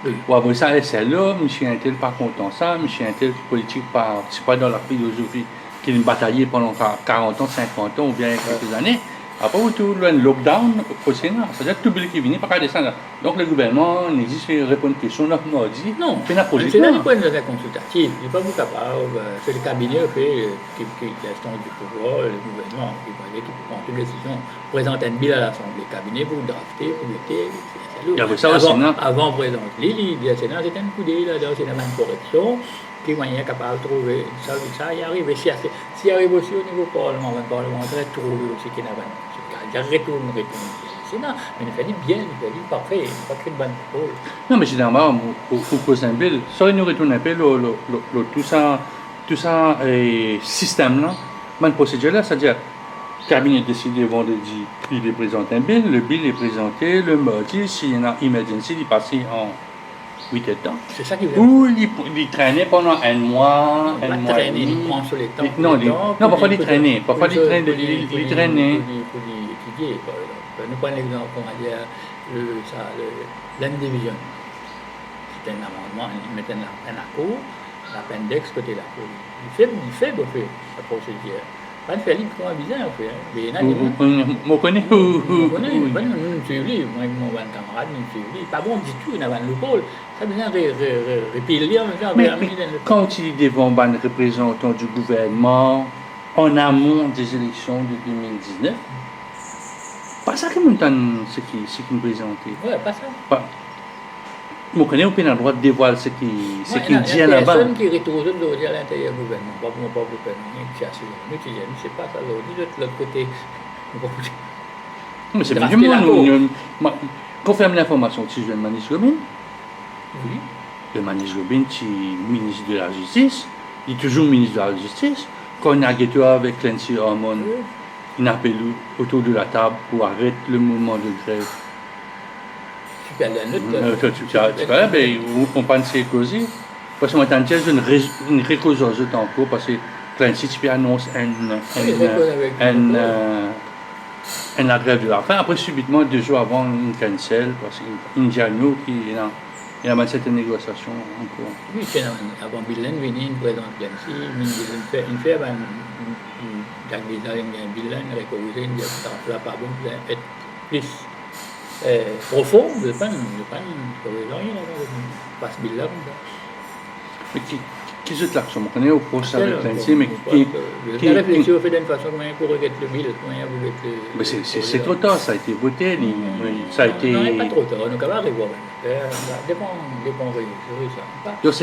Oui. Ou après ça, c'est là, M. Intel pas content ça, M. Intel politique c'est pas dans la philosophie qu'il a bataillé pendant 40 ans, 50 ans ou bien quelques années. Après, tout le lockdown au Sénat, c'est-à-dire que tout le qui vient, pas qu'à descendre. Donc le gouvernement n'existe pas répondre à une question, on dit, non, c'est la politique. C'est là le point de vue consultatif. Il n'est pas vous capable, c'est le cabinet qui l'instance du pouvoir, le gouvernement qui peut prendre une décision, présenter un bilan à l'Assemblée, le cabinet pour drafter, pour voter. Il y avait ça au Sénat. Avant de présenter le Sénat, c'était un coup d'œil, c'est une correction. Qui est capable de trouver ça, il arrive. Et s'il arrive aussi au niveau parlementaire, trouver aussi qu'il y a un retourne le Sénat, mais il fait bien, il fait parfait, il n'a pas créé de bonne parole. Non, mais généralement, au cause d'un bill, ça nous retourne un peu tout ça système-là, une procédure-là, c'est-à-dire, le cabinet décide vendredi, il présente un bill, le bill est présenté le mardi, s'il y en a emergency, il passe en 8 temps. C'est ça qui veut. Ou il traînait pendant un mois, il prend sur les temps. Non, parfois il traînait. Parfois il traînait. Pour étudier. Nous prenons l'exemple, on va dire, l'indivision. C'est un amendement, il met un accord, l'appendix côté la cour. Il fait la procédure. Pas de faire libre comme un bizarre, on fait. On connaît où? On connaît, nous suivons, moi, mon camarade, nous suivons. Pas bon du tout, on a le pôle. Ça besoin de repiler, mais quand tu dis devant un représentant du gouvernement en amont des élections de 2019, pas ça que nous entendons ce qui nous présentait. Oui, pas ça. On connaît au pays le droit de dévoiler ce qui dit là-bas. Il y a personne qui retourne à l'intérieur du gouvernement, pas le gouvernement, qui chasse. Nous, je ne sais pas ça, de l'autre côté. Mais c'est bien du monde. Confirme l'information, tu es Manis Gobin. Oui. Le Manis Gobin, tu es ministre de la Justice. Il est toujours ministre de la Justice. Quand on a guetté avec Clancy Harmon, il a appelé autour de la table pour arrêter le mouvement de grève. On pense que così parce que maintenant une récusation en cours parce que Clancy tu annonce la grève de la faim après subitement 2 jours avant une cancel parce qu'Indiano qui il a cette négociation en cours. Oui, c'est avant Bilan venir une présence Clancy, il fait un bilan récorisé une là pas bon être plus profond, je ne sais pas rien, pas ce bilan. Mais qui est l'action? On connaît au procès avec Clancy, mais qui réfléchit au fait d'une façon pour regarder le bilan, mais c'est trop tard, ça a été voté, ça a été. Non, pas trop tard, on est capable de voir. Dépend ça.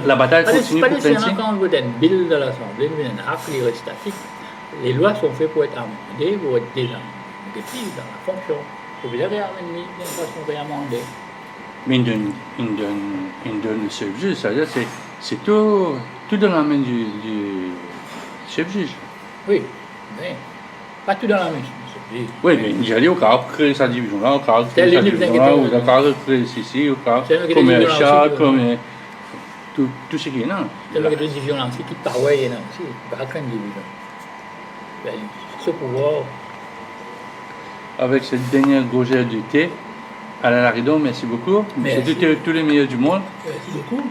La bataille continue pour Clancy. Quand on vote un bill de l'Assemblée, un acte qui reste statique, les lois sont faites pour être amendées, pour être définies dans la fonction. Vous avez amené d'une façon réamendée. Mais il donne le chef-juge, c'est-à-dire c'est tout dans la main du chef-juge. Oui, bien. Pas tout dans la mission. Oui, mais il allait au cas créer sa division là, au cas C'est créer sa l'unité division là, qui ou était- au cas créer ceci, au cas C'est le qui était commercial, division là aussi, comme tout ce qui est là. C'est le des divisions là aussi qui travaillent là aussi. Pas qu'une division. Ben, ce pouvoir, Avec cette dernière gorgée de thé, Alain Laridon, merci beaucoup. Merci. C'était tous les meilleurs du monde. c'est beaucoup.